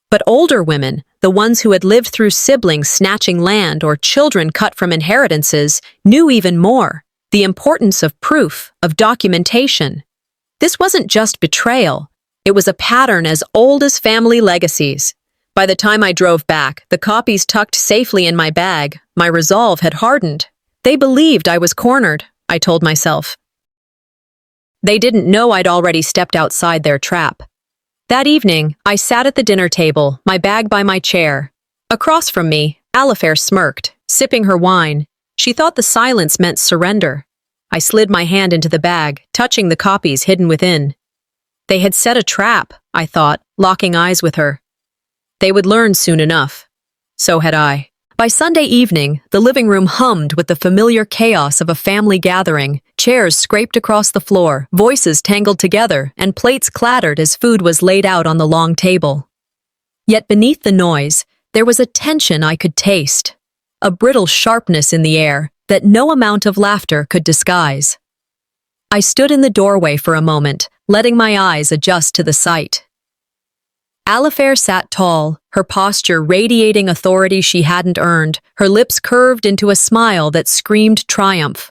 But older women, the ones who had lived through siblings snatching land or children cut from inheritances, knew even more, the importance of proof, of documentation. This wasn't just betrayal, it was a pattern as old as family legacies. By the time I drove back, the copies tucked safely in my bag, my resolve had hardened. They believed I was cornered, I told myself. They didn't know I'd already stepped outside their trap. That evening, I sat at the dinner table, my bag by my chair. Across from me, Alifair smirked, sipping her wine. She thought the silence meant surrender. I slid my hand into the bag, touching the copies hidden within. They had set a trap, I thought, locking eyes with her. They would learn soon enough. So had I. By Sunday evening, the living room hummed with the familiar chaos of a family gathering. Chairs scraped across the floor, voices tangled together, and plates clattered as food was laid out on the long table. Yet beneath the noise, there was a tension I could taste, a brittle sharpness in the air that no amount of laughter could disguise. I stood in the doorway for a moment, letting my eyes adjust to the sight. Alifair sat tall, her posture radiating authority she hadn't earned, her lips curved into a smile that screamed triumph.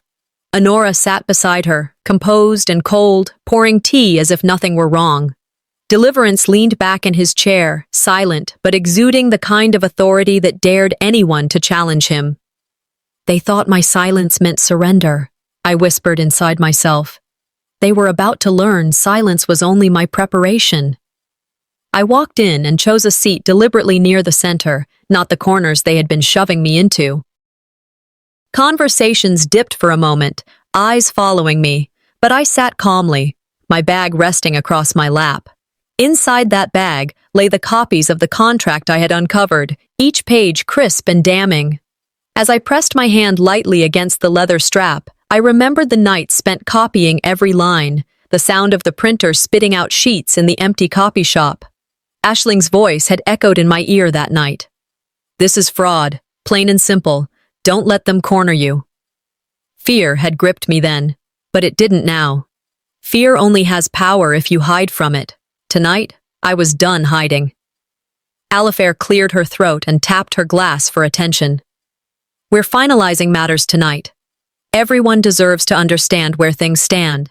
Honora sat beside her, composed and cold, pouring tea as if nothing were wrong. Deliverance leaned back in his chair, silent but exuding the kind of authority that dared anyone to challenge him. They thought my silence meant surrender, I whispered inside myself. They were about to learn silence was only my preparation. I walked in and chose a seat deliberately near the center, not the corners they had been shoving me into. Conversations dipped for a moment, eyes following me, but I sat calmly, my bag resting across my lap. Inside that bag lay the copies of the contract I had uncovered, each page crisp and damning. As I pressed my hand lightly against the leather strap, I remembered the night spent copying every line, the sound of the printer spitting out sheets in the empty copy shop. Aisling's voice had echoed in my ear that night. "This is fraud, plain and simple. Don't let them corner you." Fear had gripped me then, but it didn't now. Fear only has power if you hide from it. Tonight, I was done hiding. Alifair cleared her throat and tapped her glass for attention. "We're finalizing matters tonight. Everyone deserves to understand where things stand.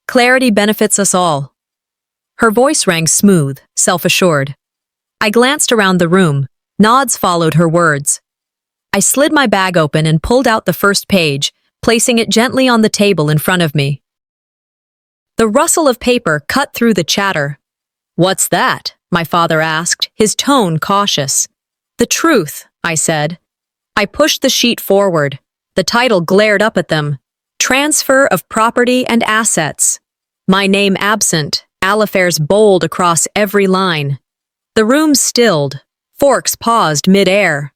Clarity benefits us all." Her voice rang smooth, self-assured. I glanced around the room. Nods followed her words. I slid my bag open and pulled out the first page, placing it gently on the table in front of me. The rustle of paper cut through the chatter. "What's that?" my father asked, his tone cautious. "The truth," I said. I pushed the sheet forward. The title glared up at them. Transfer of Property and Assets. My name absent, Alifair's bold across every line. The room stilled. Forks paused mid-air.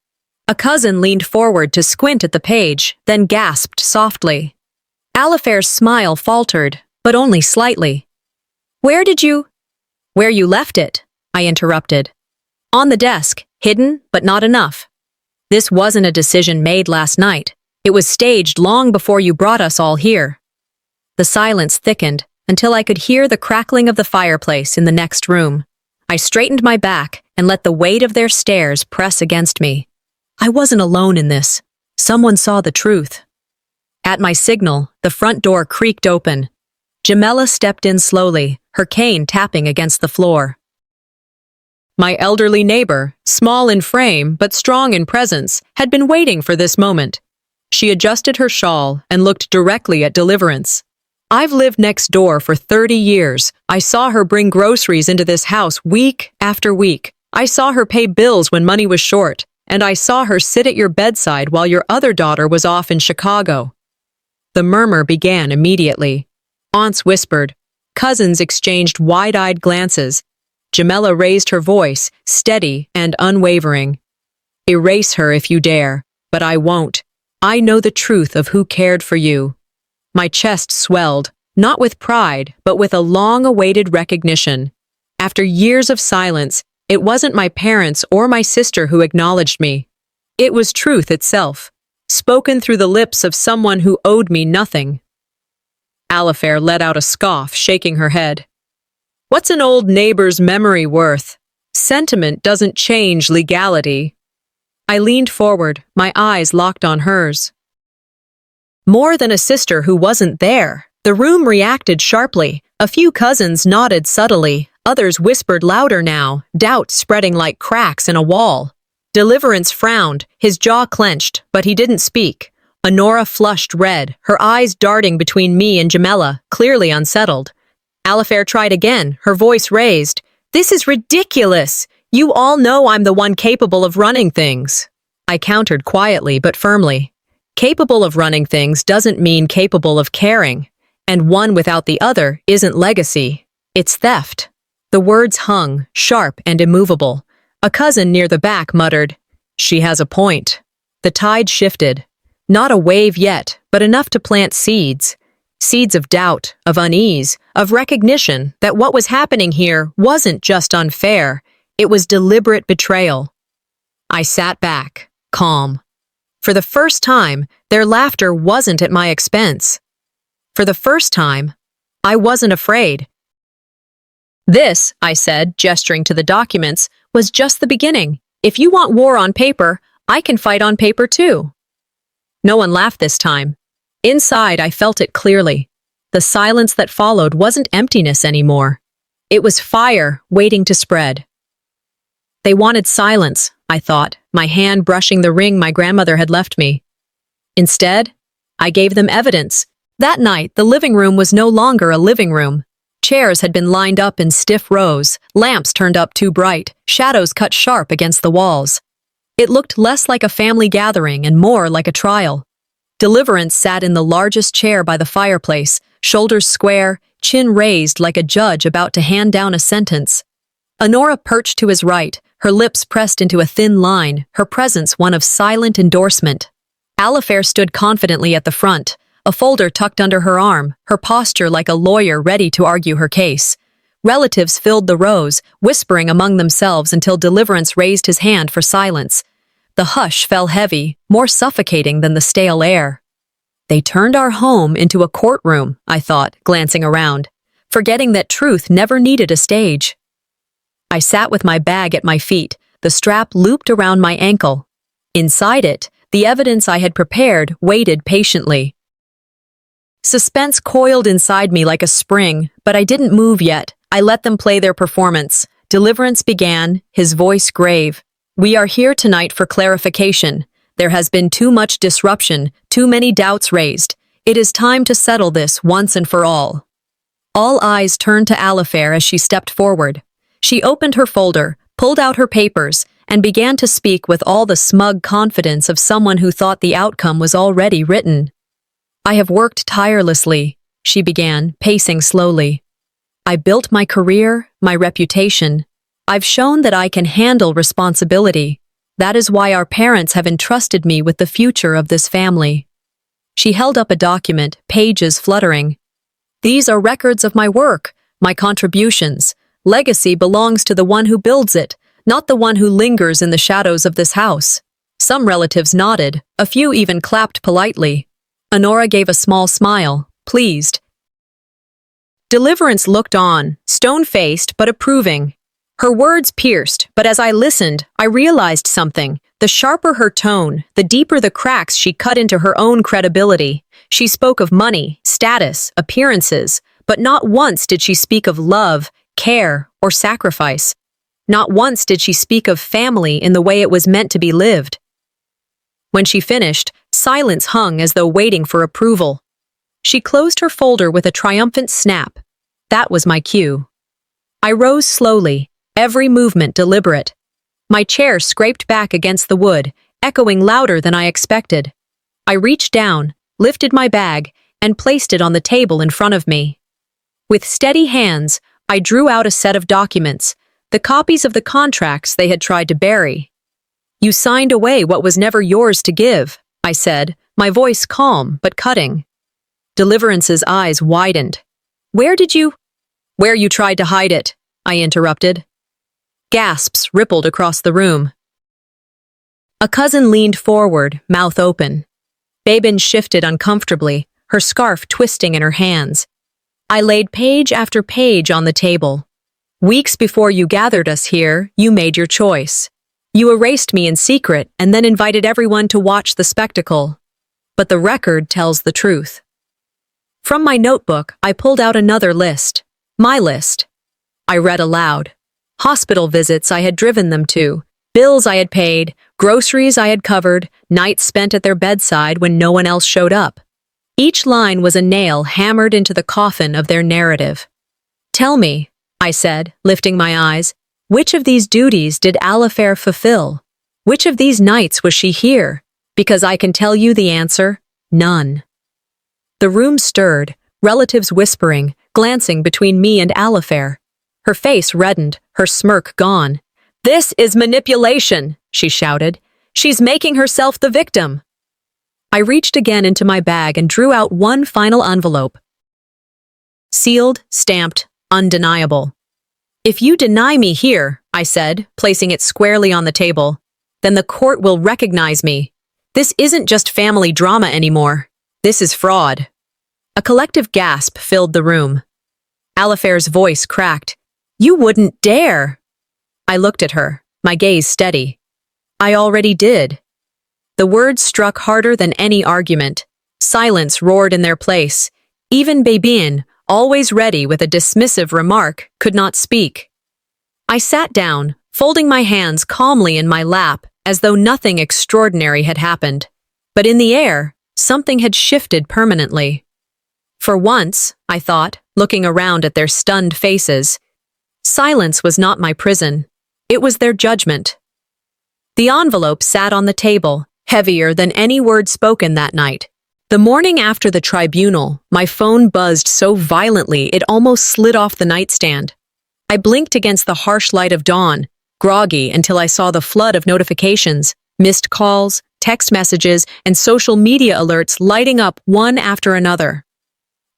A cousin leaned forward to squint at the page, then gasped softly. Alifair's smile faltered, but only slightly. "Where you left it," I interrupted. "On the desk, hidden, but not enough. This wasn't a decision made last night. It was staged long before you brought us all here." The silence thickened until I could hear the crackling of the fireplace in the next room. I straightened my back and let the weight of their stares press against me. I wasn't alone in this. Someone saw the truth. At my signal, the front door creaked open. Jamela stepped in slowly, her cane tapping against the floor. My elderly neighbor, small in frame but strong in presence, had been waiting for this moment. She adjusted her shawl and looked directly at Deliverance. "I've lived next door for 30 years. I saw her bring groceries into this house week after week. I saw her pay bills when money was short, and I saw her sit at your bedside while your other daughter was off in Chicago." The murmur began immediately. Aunts whispered. Cousins exchanged wide-eyed glances. Jamila raised her voice, steady and unwavering. "Erase her if you dare, but I won't. I know the truth of who cared for you." My chest swelled, not with pride, but with a long-awaited recognition. After years of silence, it wasn't my parents or my sister who acknowledged me. It was truth itself, spoken through the lips of someone who owed me nothing. Alifair let out a scoff, shaking her head. "What's an old neighbor's memory worth? Sentiment doesn't change legality." I leaned forward, my eyes locked on hers. More than a sister who wasn't there, the room reacted sharply. A few cousins nodded subtly, others whispered louder now, doubt spreading like cracks in a wall. Deliverance frowned, his jaw clenched, but he didn't speak. Honora flushed red, her eyes darting between me and Jamila, clearly unsettled. Alifair tried again, her voice raised. "This is ridiculous! You all know I'm the one capable of running things." I countered quietly but firmly. Capable of running things doesn't mean capable of caring, and one without the other isn't legacy. It's theft. The words hung, sharp and immovable. A cousin near the back muttered, "She has a point." The tide shifted. Not a wave yet, but enough to plant seeds. Seeds of doubt, of unease, of recognition that what was happening here wasn't just unfair, it was deliberate betrayal. I sat back, calm. For the first time, their laughter wasn't at my expense. For the first time, I wasn't afraid. "This," I said, gesturing to the documents, "was just the beginning. If you want war on paper, I can fight on paper too." No one laughed this time. Inside, I felt it clearly. The silence that followed wasn't emptiness anymore. It was fire waiting to spread. They wanted silence, I thought, my hand brushing the ring my grandmother had left me. Instead, I gave them evidence. That night, the living room was no longer a living room. Chairs had been lined up in stiff rows, lamps turned up too bright, shadows cut sharp against the walls. It looked less like a family gathering and more like a trial. Deliverance sat in the largest chair by the fireplace, shoulders square, chin raised like a judge about to hand down a sentence. Honora perched to his right, her lips pressed into a thin line, her presence one of silent endorsement. Alifair stood confidently at the front, a folder tucked under her arm, her posture like a lawyer ready to argue her case. Relatives filled the rows, whispering among themselves until Deliverance raised his hand for silence. The hush fell heavy, more suffocating than the stale air. They turned our home into a courtroom, I thought, glancing around, forgetting that truth never needed a stage. I sat with my bag at my feet, the strap looped around my ankle. Inside it, the evidence I had prepared waited patiently. Suspense coiled inside me like a spring, but I didn't move yet. I let them play their performance. Deliverance began, his voice grave. "We are here tonight for clarification. There has been too much disruption, too many doubts raised. It is time to settle this once and for all." All eyes turned to Alifair as she stepped forward. She opened her folder, pulled out her papers, and began to speak with all the smug confidence of someone who thought the outcome was already written. "I have worked tirelessly," she began, pacing slowly. "I built my career, my reputation. I've shown that I can handle responsibility. That is why our parents have entrusted me with the future of this family." She held up a document, pages fluttering. "These are records of my work, my contributions. Legacy belongs to the one who builds it, not the one who lingers in the shadows of this house." Some relatives nodded, a few even clapped politely. Honora gave a small smile, pleased. Deliverance looked on, stone-faced but approving. Her words pierced, but as I listened, I realized something. The sharper her tone, the deeper the cracks she cut into her own credibility. She spoke of money, status, appearances, but not once did she speak of love, care, or sacrifice. Not once did she speak of family in the way it was meant to be lived. When she finished, silence hung as though waiting for approval. She closed her folder with a triumphant snap. That was my cue. I rose slowly, every movement deliberate. My chair scraped back against the wood, echoing louder than I expected. I reached down, lifted my bag, and placed it on the table in front of me. With steady hands, I drew out a set of documents, the copies of the contracts they had tried to bury. "You signed away what was never yours to give," I said, my voice calm but cutting. Deliverance's eyes widened. "Where you tried to hide it," I interrupted. Gasps rippled across the room. A cousin leaned forward, mouth open. Babin shifted uncomfortably, her scarf twisting in her hands. I laid page after page on the table. "Weeks before you gathered us here, you made your choice. You erased me in secret and then invited everyone to watch the spectacle. But the record tells the truth." From my notebook, I pulled out another list. My list. I read aloud. Hospital visits I had driven them to, bills I had paid, groceries I had covered, nights spent at their bedside when no one else showed up. Each line was a nail hammered into the coffin of their narrative. "Tell me," I said, lifting my eyes, "which of these duties did Alifair fulfill? Which of these nights was she here? Because I can tell you the answer: none." The room stirred, relatives whispering, glancing between me and Alifair. Her face reddened, her smirk gone. "This is manipulation," she shouted. "She's making herself the victim." I reached again into my bag and drew out one final envelope. Sealed, stamped, undeniable. "If you deny me here," I said, placing it squarely on the table, "then the court will recognize me. This isn't just family drama anymore. This is fraud." A collective gasp filled the room. Alifair's voice cracked. "You wouldn't dare!" I looked at her, my gaze steady. "I already did." The words struck harder than any argument. Silence roared in their place. Even Babin, always ready with a dismissive remark, could not speak. I sat down, folding my hands calmly in my lap, as though nothing extraordinary had happened. But in the air, something had shifted permanently. For once, I thought, looking around at their stunned faces, silence was not my prison. It was their judgment. The envelope sat on the table, heavier than any word spoken that night. The morning after the tribunal, my phone buzzed so violently it almost slid off the nightstand. I blinked against the harsh light of dawn, groggy until I saw the flood of notifications, missed calls, text messages, and social media alerts lighting up one after another.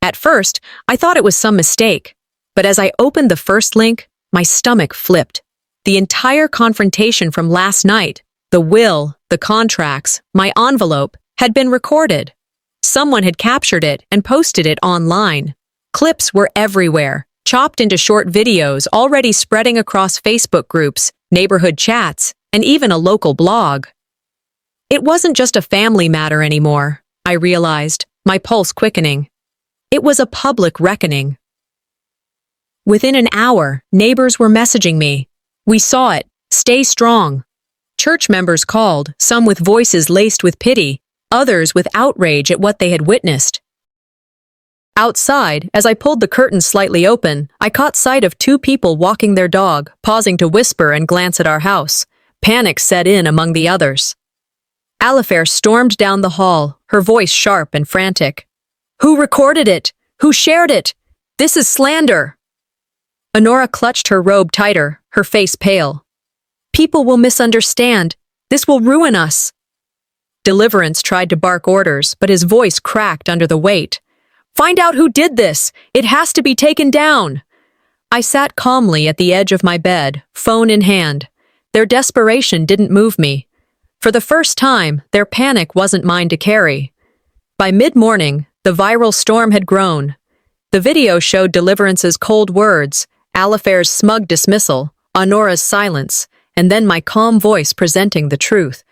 At first, I thought it was some mistake, but as I opened the first link, my stomach flipped. The entire confrontation from last night, the will, the contracts, my envelope, had been recorded. Someone had captured it and posted it online. Clips were everywhere, chopped into short videos already spreading across Facebook groups, neighborhood chats, and even a local blog. It wasn't just a family matter anymore, I realized, my pulse quickening. It was a public reckoning. Within an hour, neighbors were messaging me. "We saw it. Stay strong." Church members called, some with voices laced with pity, others with outrage at what they had witnessed. Outside, as I pulled the curtain slightly open, I caught sight of two people walking their dog, pausing to whisper and glance at our house. Panic set in among the others. Alifair stormed down the hall, her voice sharp and frantic. "Who recorded it? Who shared it? This is slander!" Honora clutched her robe tighter, her face pale. "People will misunderstand. This will ruin us." Deliverance tried to bark orders, but his voice cracked under the weight. "Find out who did this! It has to be taken down!" I sat calmly at the edge of my bed, phone in hand. Their desperation didn't move me. For the first time, their panic wasn't mine to carry. By mid-morning, the viral storm had grown. The video showed Deliverance's cold words, Alifair's smug dismissal, Honora's silence, and then my calm voice presenting the truth.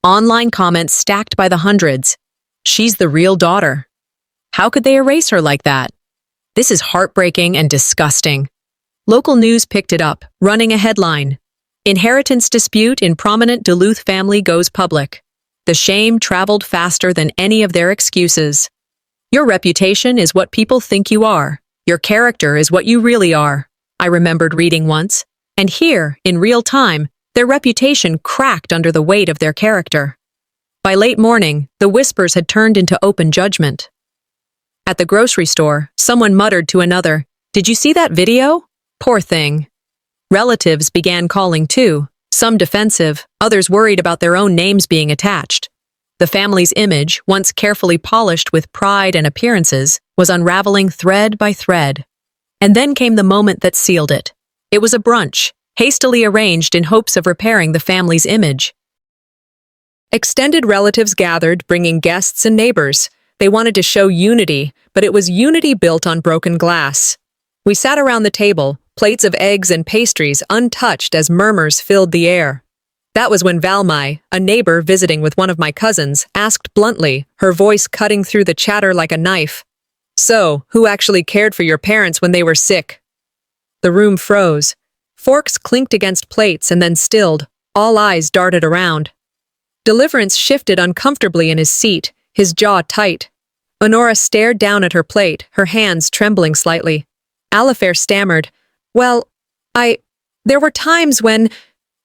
Online comments stacked by the hundreds. "She's the real daughter. How could they erase her like that? This is heartbreaking and disgusting." Local news picked it up, running a headline. "Inheritance dispute in prominent Duluth family goes public. The shame traveled faster than any of their excuses. Your reputation is what people think you are. Your character is what you really are," I remembered reading once. And here, in real time, their reputation cracked under the weight of their character. By late morning, the whispers had turned into open judgment. At the grocery store, someone muttered to another, "Did you see that video? Poor thing." Relatives began calling too, some defensive, others worried about their own names being attached. The family's image, once carefully polished with pride and appearances, was unraveling thread by thread. And then came the moment that sealed it. It was a brunch, hastily arranged in hopes of repairing the family's image. Extended relatives gathered, bringing guests and neighbors. They wanted to show unity, but it was unity built on broken glass. We sat around the table, plates of eggs and pastries untouched as murmurs filled the air. That was when Valmai, a neighbor visiting with one of my cousins, asked bluntly, her voice cutting through the chatter like a knife, "So, who actually cared for your parents when they were sick?" The room froze. Forks clinked against plates and then stilled. All eyes darted around. Deliverance shifted uncomfortably in his seat, his jaw tight. Honora stared down at her plate, her hands trembling slightly. Alifair stammered, "Well, there were times when—"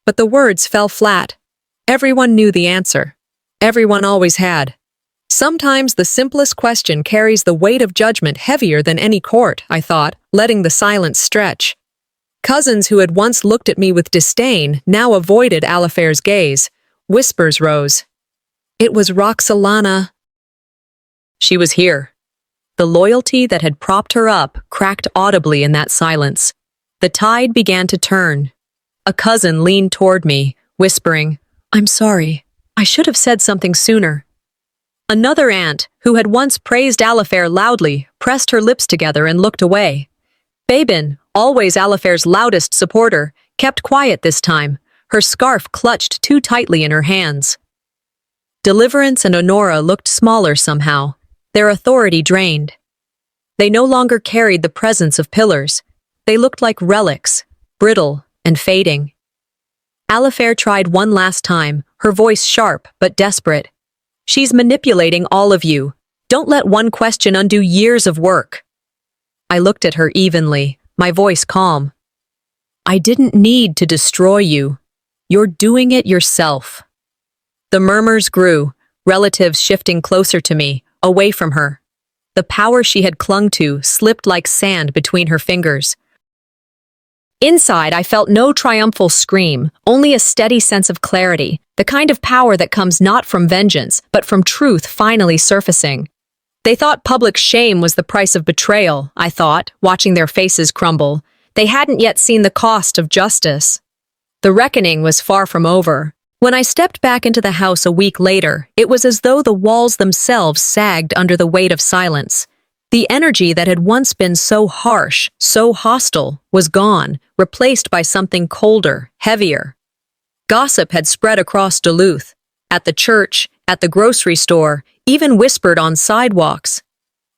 But the words fell flat. Everyone knew the answer. Everyone always had. Sometimes the simplest question carries the weight of judgment heavier than any court, I thought, letting the silence stretch. Cousins who had once looked at me with disdain now avoided Alifair's gaze. Whispers rose. It was Roxalana. She was here. The loyalty that had propped her up cracked audibly in that silence. The tide began to turn. A cousin leaned toward me, whispering, "I'm sorry. I should have said something sooner." Another aunt, who had once praised Alifair loudly, pressed her lips together and looked away. Babin, always Alifair's loudest supporter, kept quiet this time, her scarf clutched too tightly in her hands. Deliverance and Honora looked smaller somehow, their authority drained. They no longer carried the presence of pillars. They looked like relics, brittle and fading. Alifair tried one last time, her voice sharp but desperate. "She's manipulating all of you. Don't let one question undo years of work." I looked at her evenly, my voice calm. "I didn't need to destroy you. You're doing it yourself." The murmurs grew, relatives shifting closer to me, away from her. The power she had clung to slipped like sand between her fingers. Inside, I felt no triumphal scream, only a steady sense of clarity, the kind of power that comes not from vengeance, but from truth finally surfacing. They thought public shame was the price of betrayal, I thought, watching their faces crumble. They hadn't yet seen the cost of justice. The reckoning was far from over. When I stepped back into the house a week later, it was as though the walls themselves sagged under the weight of silence. The energy that had once been so harsh, so hostile, was gone, replaced by something colder, heavier. Gossip had spread across Duluth, at the church, at the grocery store, even whispered on sidewalks.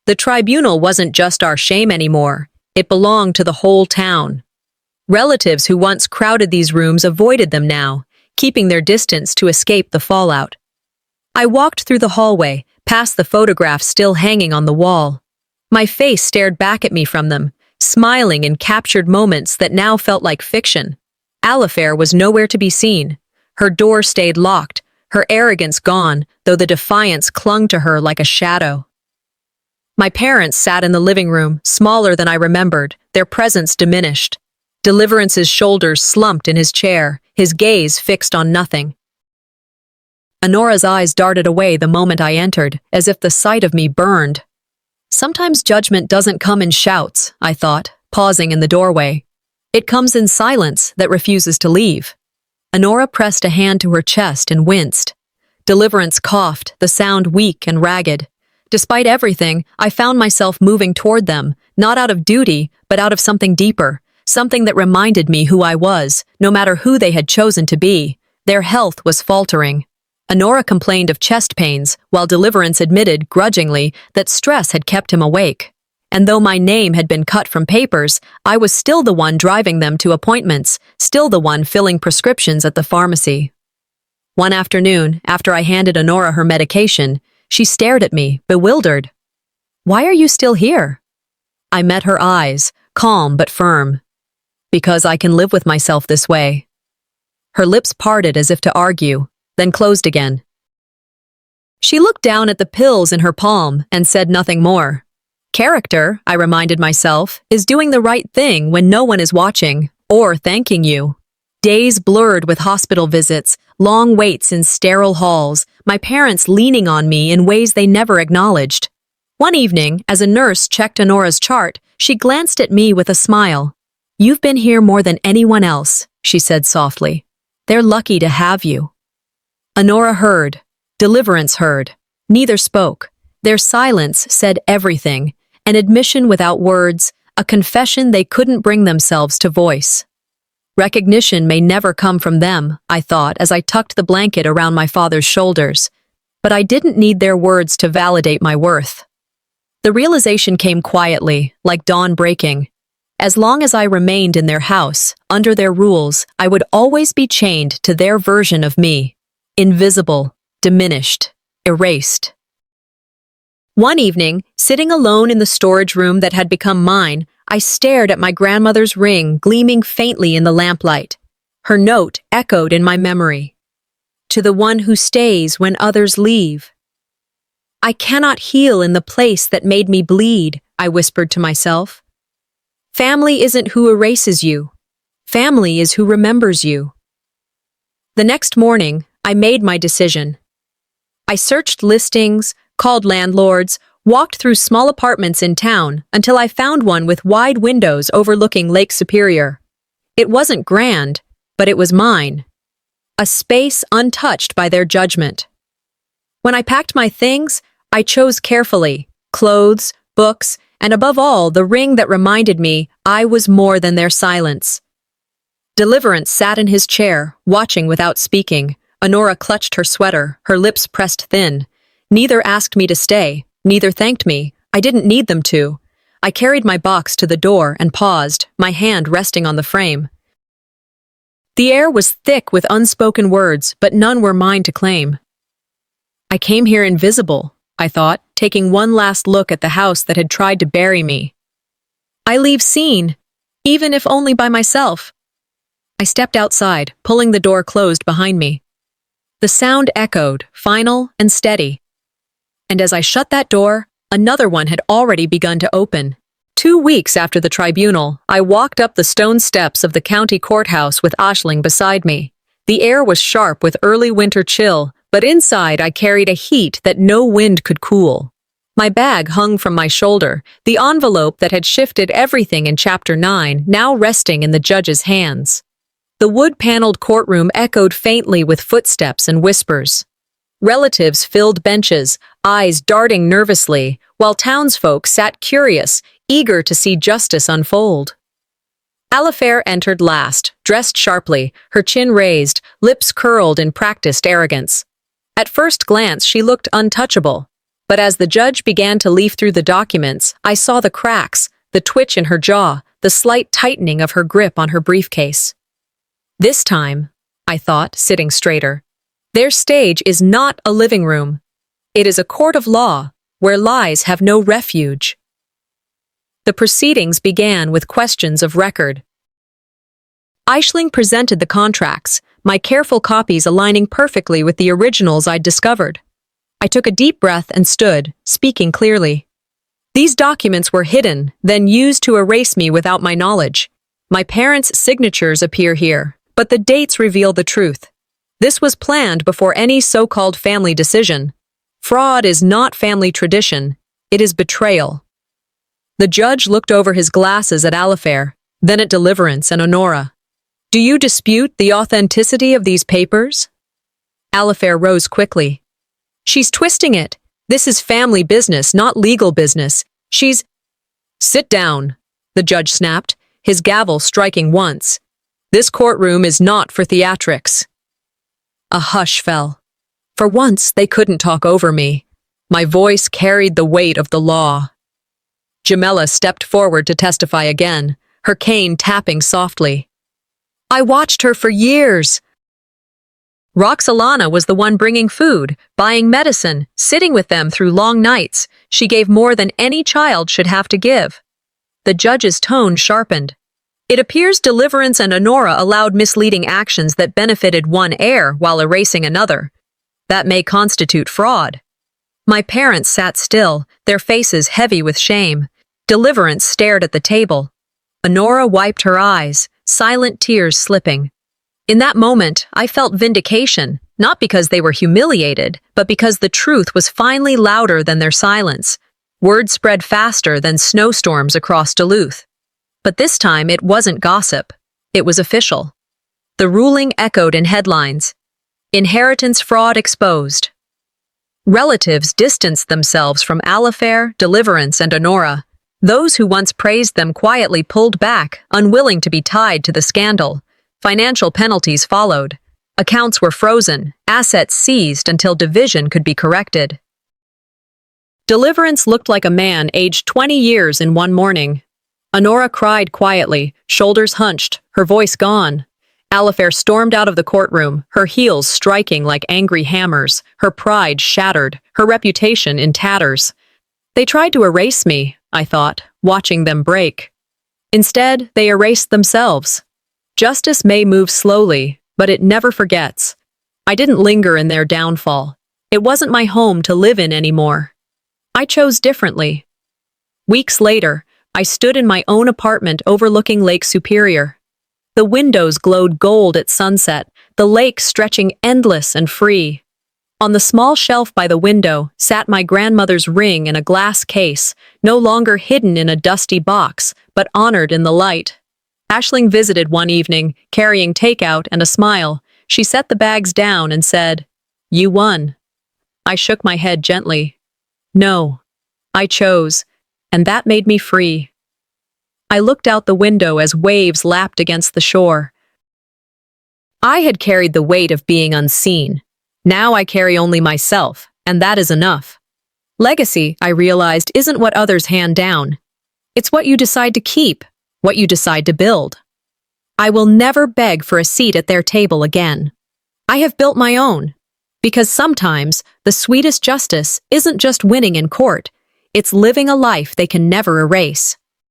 The tribunal wasn't just our shame anymore. It belonged to the whole town. Relatives who once crowded these rooms avoided them now, keeping their distance to escape the fallout. I walked through the hallway, past the photographs still hanging on the wall. My face stared back at me from them, smiling in captured moments that now felt like fiction. Alifair was nowhere to be seen. Her door stayed locked, her arrogance gone, though the defiance clung to her like a shadow. My parents sat in the living room, smaller than I remembered, their presence diminished. Deliverance's shoulders slumped in his chair, his gaze fixed on nothing. Honora's eyes darted away the moment I entered, as if the sight of me burned. Sometimes judgment doesn't come in shouts, I thought, pausing in the doorway. It comes in silence that refuses to leave. Honora pressed a hand to her chest and winced. Deliverance coughed, the sound weak and ragged. Despite everything, I found myself moving toward them, not out of duty, but out of something deeper. Something that reminded me who I was, no matter who they had chosen to be. Their health was faltering. Honora complained of chest pains, while Deliverance admitted, grudgingly, that stress had kept him awake. And though my name had been cut from papers, I was still the one driving them to appointments, still the one filling prescriptions at the pharmacy. One afternoon, after I handed Honora her medication, she stared at me, bewildered. "Why are you still here?" I met her eyes, calm but firm. Because I can live with myself this way. Her lips parted as if to argue, then closed again. She looked down at the pills in her palm and said nothing more. Character, I reminded myself, is doing the right thing when no one is watching or thanking you. Days blurred with hospital visits, long waits in sterile halls, my parents leaning on me in ways they never acknowledged. One evening, as a nurse checked Honora's chart, she glanced at me with a smile. "You've been here more than anyone else," she said softly. "They're lucky to have you." Honora heard. Deliverance heard. Neither spoke. Their silence said everything, an admission without words, a confession they couldn't bring themselves to voice. Recognition may never come from them, I thought as I tucked the blanket around my father's shoulders. But I didn't need their words to validate my worth. The realization came quietly, like dawn breaking. As long as I remained in their house, under their rules, I would always be chained to their version of me. Invisible, diminished, erased. One evening, sitting alone in the storage room that had become mine, I stared at my grandmother's ring gleaming faintly in the lamplight. Her note echoed in my memory. "To the one who stays when others leave." "I cannot heal in the place that made me bleed," I whispered to myself. Family isn't who erases you. Family is who remembers you. The next morning, I made my decision. I searched listings, called landlords, walked through small apartments in town until I found one with wide windows overlooking Lake Superior. It wasn't grand, but it was mine. A space untouched by their judgment. When I packed my things, I chose carefully: clothes, books, and above all, the ring that reminded me I was more than their silence. Deliverance sat in his chair, watching without speaking. Honora clutched her sweater, her lips pressed thin. Neither asked me to stay, neither thanked me. I didn't need them to. I carried my box to the door and paused, my hand resting on the frame. The air was thick with unspoken words, but none were mine to claim. I came here invisible, I thought, taking one last look at the house that had tried to bury me. I leave seen, even if only by myself. I stepped outside, pulling the door closed behind me. The sound echoed, final and steady. And as I shut that door, another one had already begun to open. 2 weeks after the tribunal, I walked up the stone steps of the county courthouse with Aisling beside me. The air was sharp with early winter chill, but inside I carried a heat that no wind could cool. My bag hung from my shoulder, the envelope that had shifted everything in Chapter 9 now resting in the judge's hands. The wood-paneled courtroom echoed faintly with footsteps and whispers. Relatives filled benches, eyes darting nervously, while townsfolk sat curious, eager to see justice unfold. Alifair entered last, dressed sharply, her chin raised, lips curled in practiced arrogance. At first glance, she looked untouchable, but as the judge began to leaf through the documents, I saw the cracks, the twitch in her jaw, the slight tightening of her grip on her briefcase. This time, I thought, sitting straighter, their stage is not a living room. It is a court of law, where lies have no refuge. The proceedings began with questions of record. Aisling presented the contracts, my careful copies aligning perfectly with the originals I'd discovered. I took a deep breath and stood, speaking clearly. These documents were hidden, then used to erase me without my knowledge. My parents' signatures appear here, but the dates reveal the truth. This was planned before any so-called family decision. Fraud is not family tradition, it is betrayal. The judge looked over his glasses at Alifair, then at Deliverance and Honora. "Do you dispute the authenticity of these papers?" Alifair rose quickly. "She's twisting it. This is family business, not legal business. She's—" "Sit down," the judge snapped, his gavel striking once. "This courtroom is not for theatrics." A hush fell. For once, they couldn't talk over me. My voice carried the weight of the law. Jamela stepped forward to testify again, her cane tapping softly. "I watched her for years." Roxalana was the one bringing food, buying medicine, sitting with them through long nights. She gave more than any child should have to give. The judge's tone sharpened. It appears Deliverance and Honora allowed misleading actions that benefited one heir while erasing another. That may constitute fraud. My parents sat still, their faces heavy with shame. Deliverance stared at the table. Honora wiped her eyes, silent tears slipping. In that moment, I felt vindication, not because they were humiliated, but because the truth was finally louder than their silence. Word spread faster than snowstorms across Duluth. But this time it wasn't gossip. It was official. The ruling echoed in headlines. Inheritance fraud exposed. Relatives distanced themselves from Alifair, Deliverance, and Honora. Those who once praised them quietly pulled back, unwilling to be tied to the scandal. Financial penalties followed. Accounts were frozen, assets seized until division could be corrected. Deliverance looked like a man aged 20 years in one morning. Honora cried quietly, shoulders hunched, her voice gone. Alifair stormed out of the courtroom, her heels striking like angry hammers, her pride shattered, her reputation in tatters. They tried to erase me, I thought, watching them break. Instead, they erased themselves. Justice may move slowly, but it never forgets. I didn't linger in their downfall. It wasn't my home to live in anymore. I chose differently. Weeks later, I stood in my own apartment overlooking Lake Superior. The windows glowed gold at sunset, the lake stretching endless and free. On the small shelf by the window sat my grandmother's ring in a glass case, no longer hidden in a dusty box, but honored in the light. Aisling visited one evening, carrying takeout and a smile. She set the bags down and said, "You won." I shook my head gently. No, I chose, and that made me free. I looked out the window as waves lapped against the shore. I had carried the weight of being unseen. Now I carry only myself, and that is enough. Legacy, I realized, isn't what others hand down. It's what you decide to keep, what you decide to build. I will never beg for a seat at their table again. I have built my own. Because sometimes, the sweetest justice isn't just winning in court, it's living a life they can never erase.